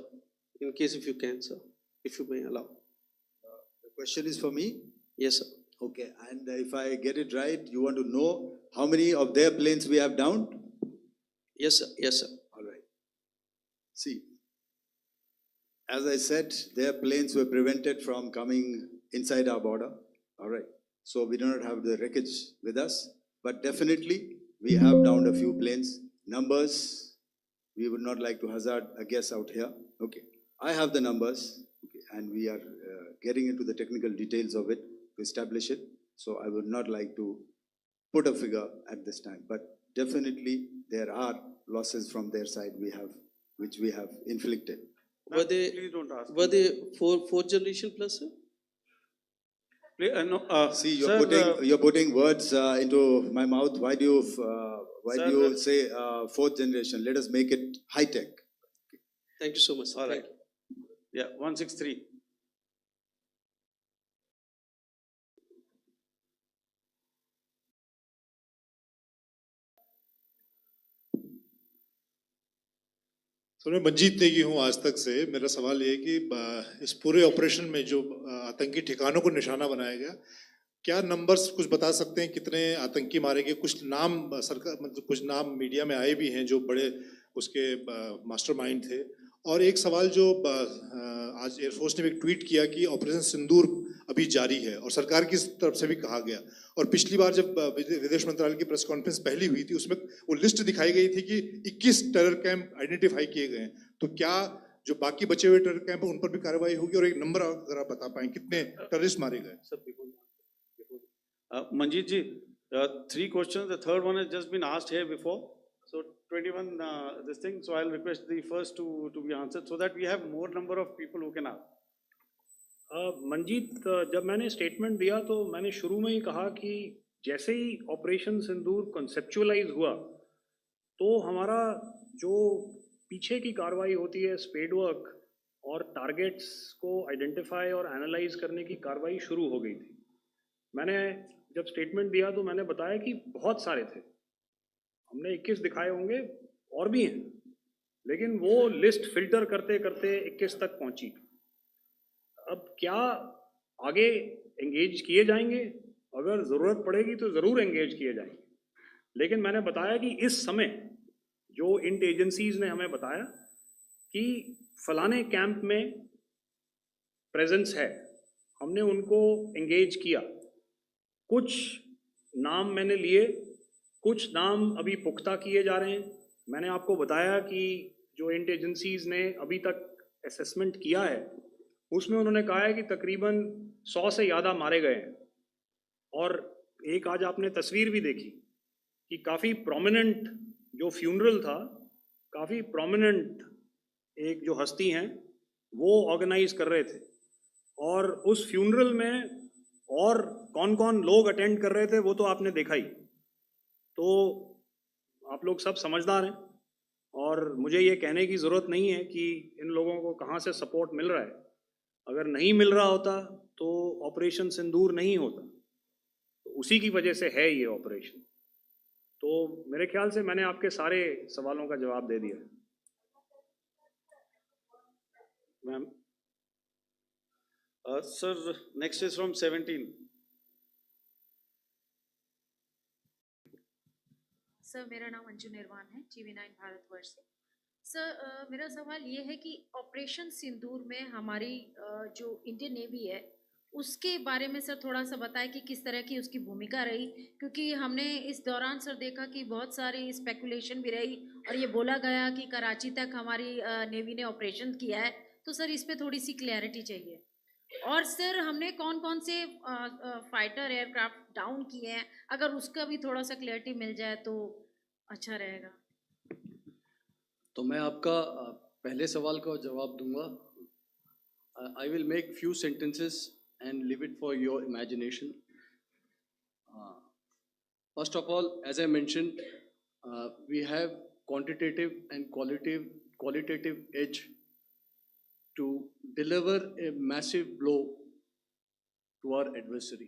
Speaker 9: in case if you can, sir, if you may allow.
Speaker 3: The question is for me?
Speaker 9: Yes, sir.
Speaker 3: Okay, and if I get it right, you want to know how many of their planes we have downed?
Speaker 9: Yes, sir. Yes, sir.
Speaker 3: All right. See, as I said, their planes were prevented from coming inside our border. All right. So we do not have the wreckage with us, but definitely we have downed a few planes. Numbers, we would not like to hazard a guess out here. Okay. I have the numbers, okay, and we are getting into the technical details of it to establish it. So I would not like to put a figure at this time, but definitely there are losses from their side which we have inflicted.
Speaker 9: Were they,
Speaker 1: Please don't ask.
Speaker 9: were they fourth generation plus, sir?
Speaker 1: No,
Speaker 3: See,
Speaker 1: sir,
Speaker 3: you're putting words into my mouth. Why do you say fourth generation? Let us make it high tech.
Speaker 9: Thank you so much, sir.
Speaker 1: all right.
Speaker 9: Thank you.
Speaker 1: Yeah, 163.
Speaker 10: तो मैं मंजीत नेगी हूँ आज तक से। मेरा सवाल ये है कि इस पूरे ऑपरेशन में जो आतंकी ठिकानों को निशाना बनाया गया, क्या नंबर्स कुछ बता सकते हैं कितने आतंकी मारे गए? कुछ नाम सरकार मतलब कुछ नाम मीडिया में आए भी हैं जो बड़े उसके मास्टरमाइंड थे। और एक सवाल जो आज एयरफोर्स ने भी एक ट्वीट किया कि ऑपरेशन सिंदूर अभी जारी है और सरकार की तरफ से भी कहा गया। और पिछली बार जब विदेश मंत्रालय की प्रेस कॉन्फ्रेंस पहली हुई थी उसमें वो लिस्ट दिखाई गई थी कि 21 टेरर कैंप आइडेंटिफाई किए गए हैं। तो क्या जो बाकी बचे हुए टेरर कैंप हैं उन पर भी कार्रवाई होगी? और एक नंबर अगर आप बता पाएं कितने टेररिस्ट मारे गए?
Speaker 1: Manjeet ji, 3 questions. The third one has just been asked here before. So 21 this thing. So I'll request the first to be answered so that we have more number of people who can ask.
Speaker 2: Manjeet, जब मैंने statement दिया तो मैंने शुरू में ही कहा कि जैसे ही ऑपरेशन सिंदूर कॉन्सेप्चुअलाइज हुआ तो हमारा जो पीछे की कार्रवाई होती है स्पेड वर्क और टारगेट्स को आइडेंटिफाई और एनालाइज करने की कार्रवाई शुरू हो गई थी। मैंने जब स्टेटमेंट दिया तो मैंने बताया कि बहुत सारे थे, हमने 21 दिखाए होंगे और भी हैं, लेकिन वो लिस्ट फिल्टर करते करते 21 तक पहुंची। अब क्या आगे एंगेज किए जाएंगे? अगर ज़रूरत पड़ेगी तो ज़रूर एंगेज किए जाएंगे, लेकिन मैंने बताया कि इस समय जो इंट एजेंसीज ने हमें बताया कि फलाने कैंप में प्रेजेंस है, हमने उनको एंगेज किया। कुछ नाम मैंने लिए, कुछ नाम अभी पुख्ता किए जा रहे हैं। मैंने आपको बताया कि जो इंट एजेंसीज ने अभी तक असेसमेंट किया है उसमें उन्होंने कहा है कि तकरीबन 100 से ज़्यादा मारे गए हैं। और एक आज आपने तस्वीर भी देखी कि काफ़ी प्रोमिनेंट जो फ्यूनरल था, काफ़ी प्रोमिनेंट एक जो हस्ती हैं वो ऑर्गेनाइज कर रहे थे, और उस फ्यूनरल में और कौन कौन लोग अटेंड कर रहे थे वो तो आपने देखा ही। तो आप लोग सब समझदार हैं और मुझे ये कहने की ज़रूरत नहीं है कि इन लोगों को कहाँ से सपोर्ट मिल रहा है। अगर नहीं मिल रहा होता तो ऑपरेशन सिंदूर नहीं होता, तो उसी की वजह से है ये ऑपरेशन। तो मेरे ख्याल से मैंने आपके सारे सवालों का जवाब दे दिया।
Speaker 1: Ma'am, sir, next is from 17.
Speaker 11: Sir, मेरा नाम अंजू निर्वाण है, TV9 भारतवर्ष से। सर, मेरा सवाल ये है कि ऑपरेशन सिंदूर में हमारी जो इंडियन नेवी है उसके बारे में सर थोड़ा सा बताएं कि किस तरह की उसकी भूमिका रही, क्योंकि हमने इस दौरान सर देखा कि बहुत सारी स्पेकुलेशन भी रही और ये बोला गया कि कराची तक हमारी नेवी ने ऑपरेशन किया है। तो सर इस पे थोड़ी सी क्लैरिटी चाहिए। और सर हमने कौन कौन से फाइटर एयरक्राफ्ट डाउन किए हैं, अगर उसका भी थोड़ा सा क्लैरिटी मिल जाए तो अच्छा रहेगा।
Speaker 4: तो मैं आपका पहले सवाल का जवाब दूंगा। I will make few sentences and leave it for your imagination. First of all, as I mentioned, we have quantitative and qualitative edge to deliver a massive blow to our adversary,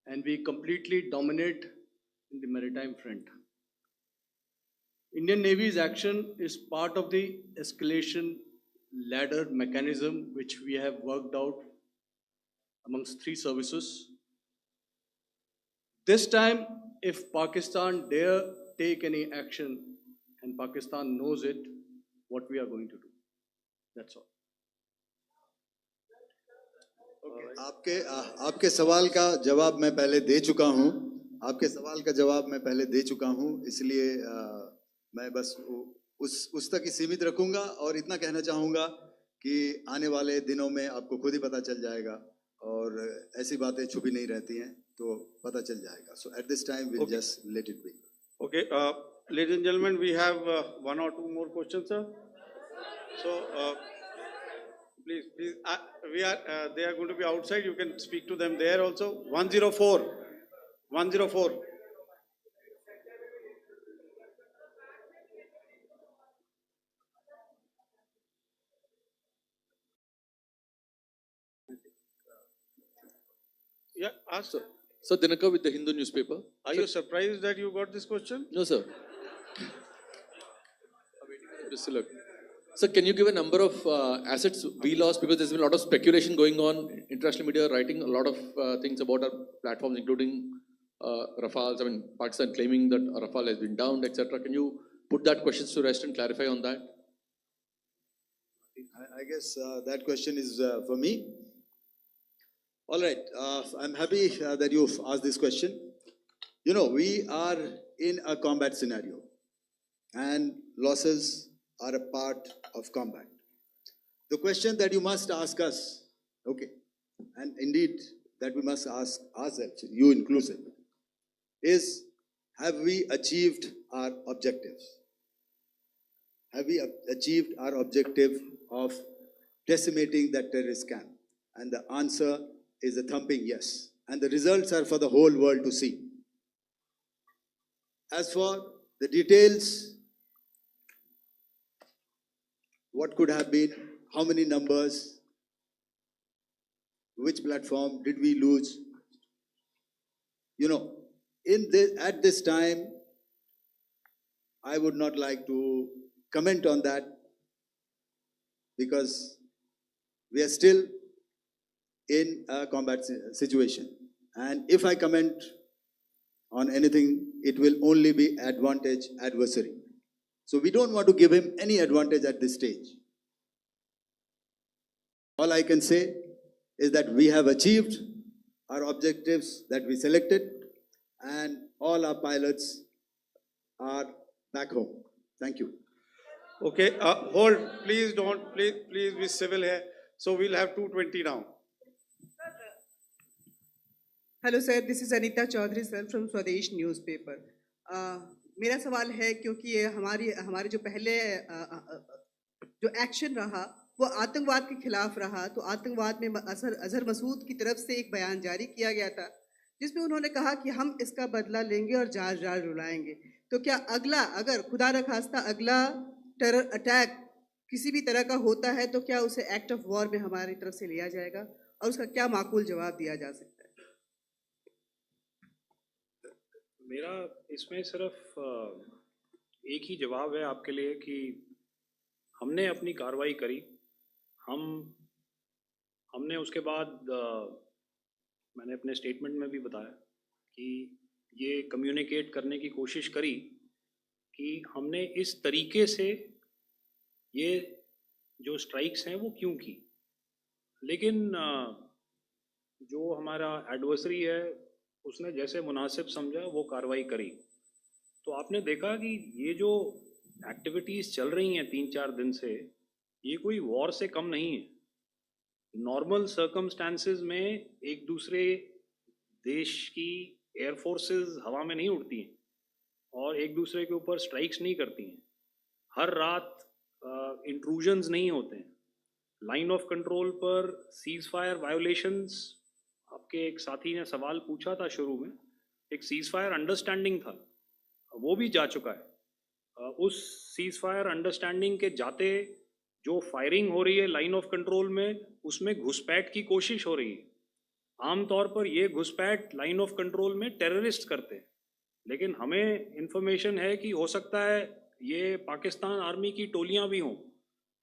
Speaker 4: and we completely dominate in the maritime front. Indian Navy's action is part of the escalation ladder mechanism which we have worked out amongst 3 services. This time, if Pakistan dare take any action, and Pakistan knows it, what we are going to do. That's all.
Speaker 3: आपके सवाल का जवाब मैं पहले दे चुका हूं। आपके सवाल का जवाब मैं पहले दे चुका हूं, इसलिए मैं बस उस तक ही सीमित रखूंगा और इतना कहना चाहूंगा कि आने वाले दिनों में आपको खुद ही पता चल जाएगा और ऐसी बातें छुपी नहीं रहती हैं, तो पता चल जाएगा। So at this time we'll just let it be.
Speaker 1: Okay, ladies and gentlemen, we have 1 or 2 more questions, sir. So please, they are going to be outside. You can speak to them there also. 104. Yeah, ask.
Speaker 12: Sir, Dinakar with the Hindu newspaper.
Speaker 1: Are you surprised that you got this question?
Speaker 12: No, sir. Just to look. Sir, can you give a number of assets we lost? Because there's been a lot of speculation going on. International media writing a lot of things about our platforms, including Rafales. I mean, Pakistan claiming that Rafale has been downed, etc. Can you put that question to rest and clarify on that?
Speaker 3: I guess that question is for me. All right, I'm happy that you've asked this question. You know, we are in a combat scenario, and losses are a part of combat. The question that you must ask us, okay, and indeed that we must ask ourselves, you inclusive, is have we achieved our objectives? Have we achieved our objective of decimating that terrorist camp? And the answer is a thumping yes. And the results are for the whole world to see. As for the details, what could have been, how many numbers, which platform did we lose? You know, at this time, I would not like to comment on that because we are still in a combat situation. And if I comment on anything, it will only be adversary. So we don't want to give him any advantage at this stage. All I can say is that we have achieved our objectives that we selected, and all our pilots are back home. Thank you.
Speaker 1: Okay, hold, please don't, please be civil here. So we'll have 220 now.
Speaker 13: Hello sir, this is Anita Chaudhary sir from Swadesh newspaper. मेरा सवाल है, क्योंकि ये हमारे जो पहले जो action रहा वो आतंकवाद के खिलाफ रहा, तो आतंकवाद में अजहर मसूद की तरफ से एक बयान जारी किया गया था जिसमें उन्होंने कहा कि हम इसका बदला लेंगे और जाज रुलाएंगे। तो क्या अगला, अगर खुदा न खास्ता अगला टेरर अटैक किसी भी तरह का होता है, तो क्या उसे एक्ट ऑफ वॉर में हमारी तरफ से लिया जाएगा और उसका क्या माकूल जवाब दिया जा सकता है?
Speaker 2: मेरा इसमें सिर्फ एक ही जवाब है आपके लिए कि हमने अपनी कार्रवाई करी। हमने उसके बाद मैंने अपने स्टेटमेंट में भी बताया कि ये कम्युनिकेट करने की कोशिश करी कि हमने इस तरीके से ये जो स्ट्राइक्स हैं वो क्यों की। लेकिन जो हमारा एडवर्सरी है उसने जैसे मुनासिब समझा वो कार्रवाई करी। तो आपने देखा कि ये जो एक्टिविटीज़ चल रही हैं 3-4 दिन से, ये कोई वॉर से कम नहीं है। नॉर्मल सर्कमस्टांसेस में एक दूसरे देश की एयर फोर्सेस हवा में नहीं उड़ती हैं और एक दूसरे के ऊपर स्ट्राइक्स नहीं करती हैं। हर रात इंट्रूजन्स नहीं होते हैं। लाइन ऑफ कंट्रोल पर सीज फायर वायोलेशंस, आपके एक साथी ने सवाल पूछा था शुरू में, एक सीज फायर अंडरस्टैंडिंग था, वो भी जा चुका है। उस सीज फायर अंडरस्टैंडिंग के जाते जो फायरिंग हो रही है लाइन ऑफ कंट्रोल में, उसमें घुसपैठ की कोशिश हो रही है। आमतौर पर ये घुसपैठ लाइन ऑफ कंट्रोल में टेररिस्ट करते हैं, लेकिन हमें इंफॉर्मेशन है कि हो सकता है ये पाकिस्तान आर्मी की टोलियां भी हों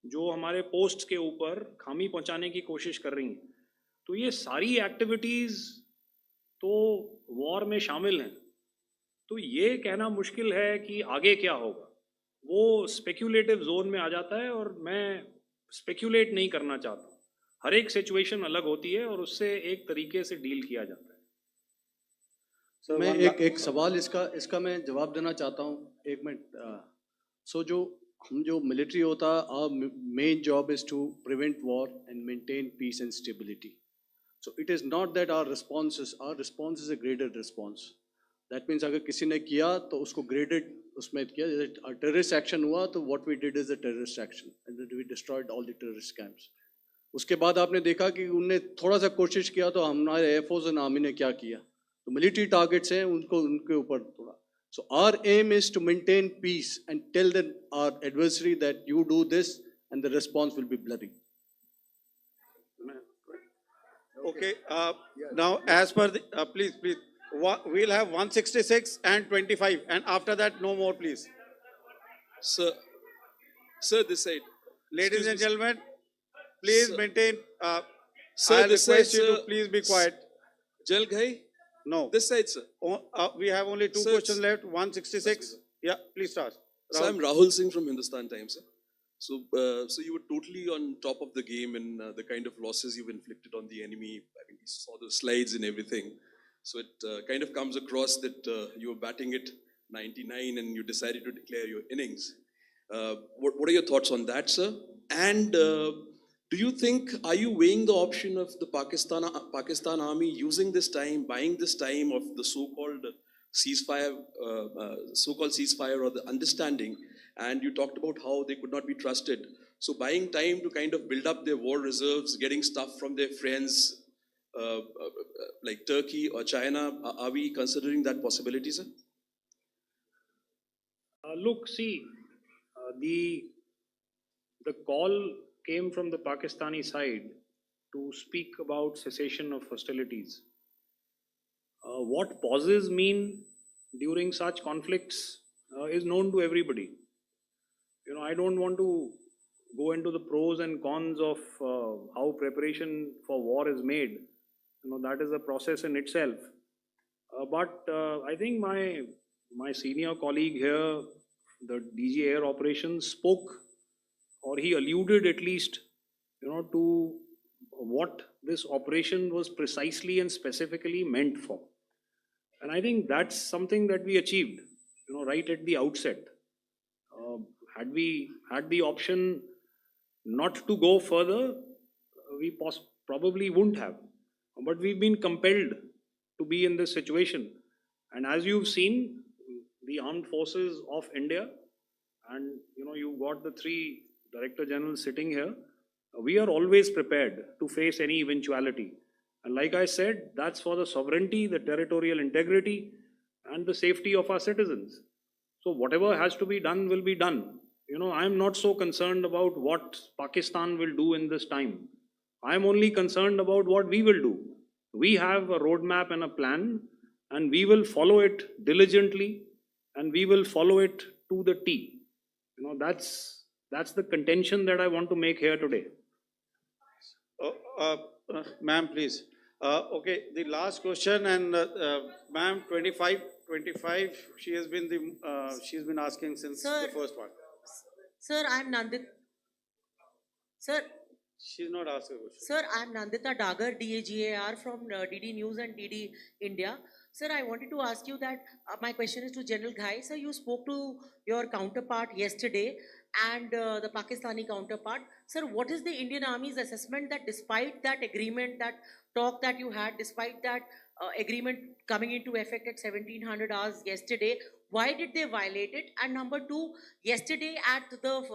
Speaker 2: जो हमारे पोस्ट के ऊपर खामी पहुंचाने की कोशिश कर रही हैं। तो ये सारी एक्टिविटीज़ तो वॉर में शामिल हैं। तो ये कहना मुश्किल है कि आगे क्या होगा, वो स्पेक्यूलेटिव जोन में आ जाता है और मैं स्पेक्यूलेट नहीं करना चाहता। हर एक सिचुएशन अलग होती है और उससे एक तरीके से डील किया जाता है।
Speaker 4: सर मैं एक सवाल इसका मैं जवाब देना चाहता हूँ, 1 मिनट। जो मिलिट्री होता है, our main job is to prevent war and maintain peace and stability. So it is not that our response is a graded response. That means अगर किसी ने किया तो उसको graded उसमें किया, जैसे terrorist action हुआ तो what we did is a terrorist action and then we destroyed all the terrorist camps. उसके बाद आपने देखा कि उनने थोड़ा सा कोशिश किया तो हमारे एयरफोर्स और आर्मी ने क्या किया, तो मिलिट्री टारगेट्स हैं उनके ऊपर थोड़ा। So our aim is to maintain peace and tell our adversary that you do this and the response will be bloody.
Speaker 1: Okay, now as per the, please, we'll have 166 and 25 and after that no more please.
Speaker 14: Sir, this side.
Speaker 1: Ladies
Speaker 14: Excuse
Speaker 1: and
Speaker 14: me, sir.
Speaker 1: gentlemen, please
Speaker 14: Sir.
Speaker 1: maintain,
Speaker 14: Sir,
Speaker 1: I'll
Speaker 14: this side,
Speaker 1: request you to
Speaker 14: sir.
Speaker 1: please be quiet.
Speaker 14: Jal Ghai?
Speaker 1: No.
Speaker 14: This side, sir.
Speaker 1: We have only two
Speaker 14: Sir,
Speaker 1: questions left, 166. Yeah, please start.
Speaker 14: So I'm Rahul Singh from Hindustan Times, sir. So you were totally on top of the game in the kind of losses you've inflicted on the enemy. I mean, we saw the slides and everything. So it kind of comes across that you were batting it 99 and you decided to declare your innings. What are your thoughts on that, sir? And do you think, are you weighing the option of the Pakistan army using this time, buying this time of the so-called ceasefire, or the understanding? And you talked about how they could not be trusted. So buying time to kind of build up their war reserves, getting stuff from their friends like Turkey or China, are we considering that possibility, sir?
Speaker 2: Look, see, the call came from the Pakistani side to speak about cessation of hostilities. What pauses mean during such conflicts is known to everybody. I don't want to go into the pros and cons of how preparation for war is made. That is a process in itself. But I think my senior colleague here, the DG Air Operations, spoke, or he alluded at least, to what this operation was precisely and specifically meant for. And I think that's something that we achieved, right at the outset. Had we had the option not to go further, we probably wouldn't have. But we've been compelled to be in this situation. And as you've seen, the armed forces of India, and you've got the three Director Generals sitting here, we are always prepared to face any eventuality. And like I said, that's for the sovereignty, the territorial integrity, and the safety of our citizens. So whatever has to be done will be done. I'm not so concerned about what Pakistan will do in this time. I'm only concerned about what we will do. We have a roadmap and a plan, and we will follow it diligently, and we will follow it to the T. That's the contention that I want to make here today.
Speaker 1: Ma'am, please. Okay, the last question, and ma'am, 25, she's been asking since the first one.
Speaker 15: Sir, I'm Nandita. Sir,
Speaker 1: she's not asking a question.
Speaker 15: Sir, I'm Nandita Dagar, DAGAR from DD News and DD India. Sir, I wanted to ask you that my question is to General Ghai. Sir, you spoke to your counterpart yesterday and the Pakistani counterpart. Sir, what is the Indian Army's assessment that despite that agreement, that talk that you had, despite that agreement coming into effect at 1700 hours yesterday, why did they violate it? And number two, yesterday at the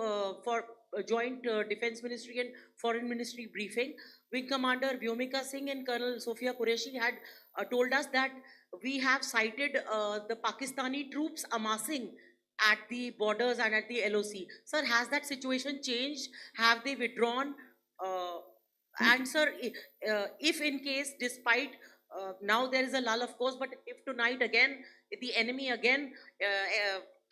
Speaker 15: Joint Defense Ministry and Foreign Ministry briefing, Wing Commander Vyomika Singh and Colonel Sophia Qureshi had told us that we have cited the Pakistani troops amassing at the borders and at the LOC. Sir, has that situation changed? Have they withdrawn? And sir, if in case, despite now there is a lull, of course, but if tonight again, if the enemy again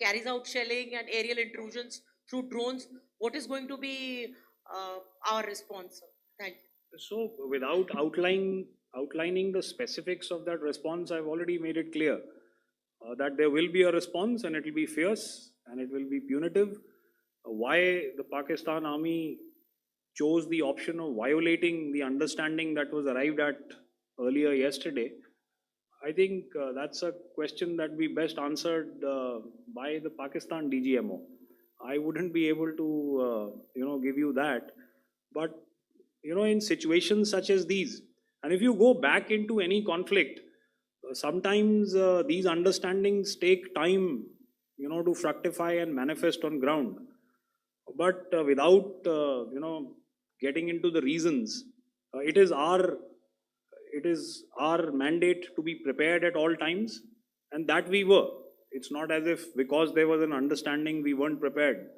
Speaker 15: carries out shelling and aerial intrusions through drones, what is going to be our response, sir? Thank you.
Speaker 2: So without outlining the specifics of that response, I've already made it clear that there will be a response, and it will be fierce and it will be punitive. Why the Pakistan army chose the option of violating the understanding that was arrived at earlier yesterday, I think that's a question that we best answered by the Pakistan DGMO. I wouldn't be able to, give you that. But, in situations such as these, and if you go back into any conflict, sometimes these understandings take time, to fructify and manifest on ground. But without, getting into the reasons, it is our mandate to be prepared at all times, and that we were. It's not as if because there was an understanding we weren't prepared.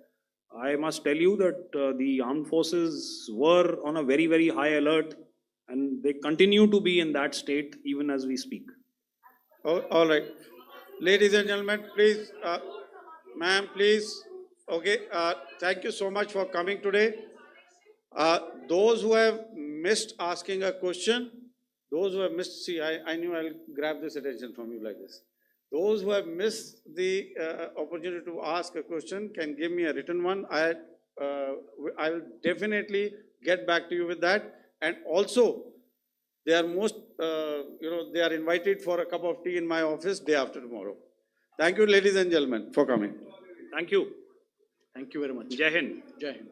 Speaker 2: I must tell you that the armed forces were on a very, very high alert, and they continue to be in that state even as we speak.
Speaker 1: All right. Ladies and gentlemen, please, ma'am, please, Okay, thank you so much for coming today. Those who have missed asking a question, those who have missed, see, I knew I'll grab this attention from you like this. Those who have missed the opportunity to ask a question can give me a written one. I will definitely get back to you with that. And also, they are they are invited for a cup of tea in my office day after tomorrow. Thank you, ladies and gentlemen, for coming.
Speaker 2: Thank you.
Speaker 4: Thank you very much.
Speaker 2: Jai Hind.
Speaker 4: Jai Hind.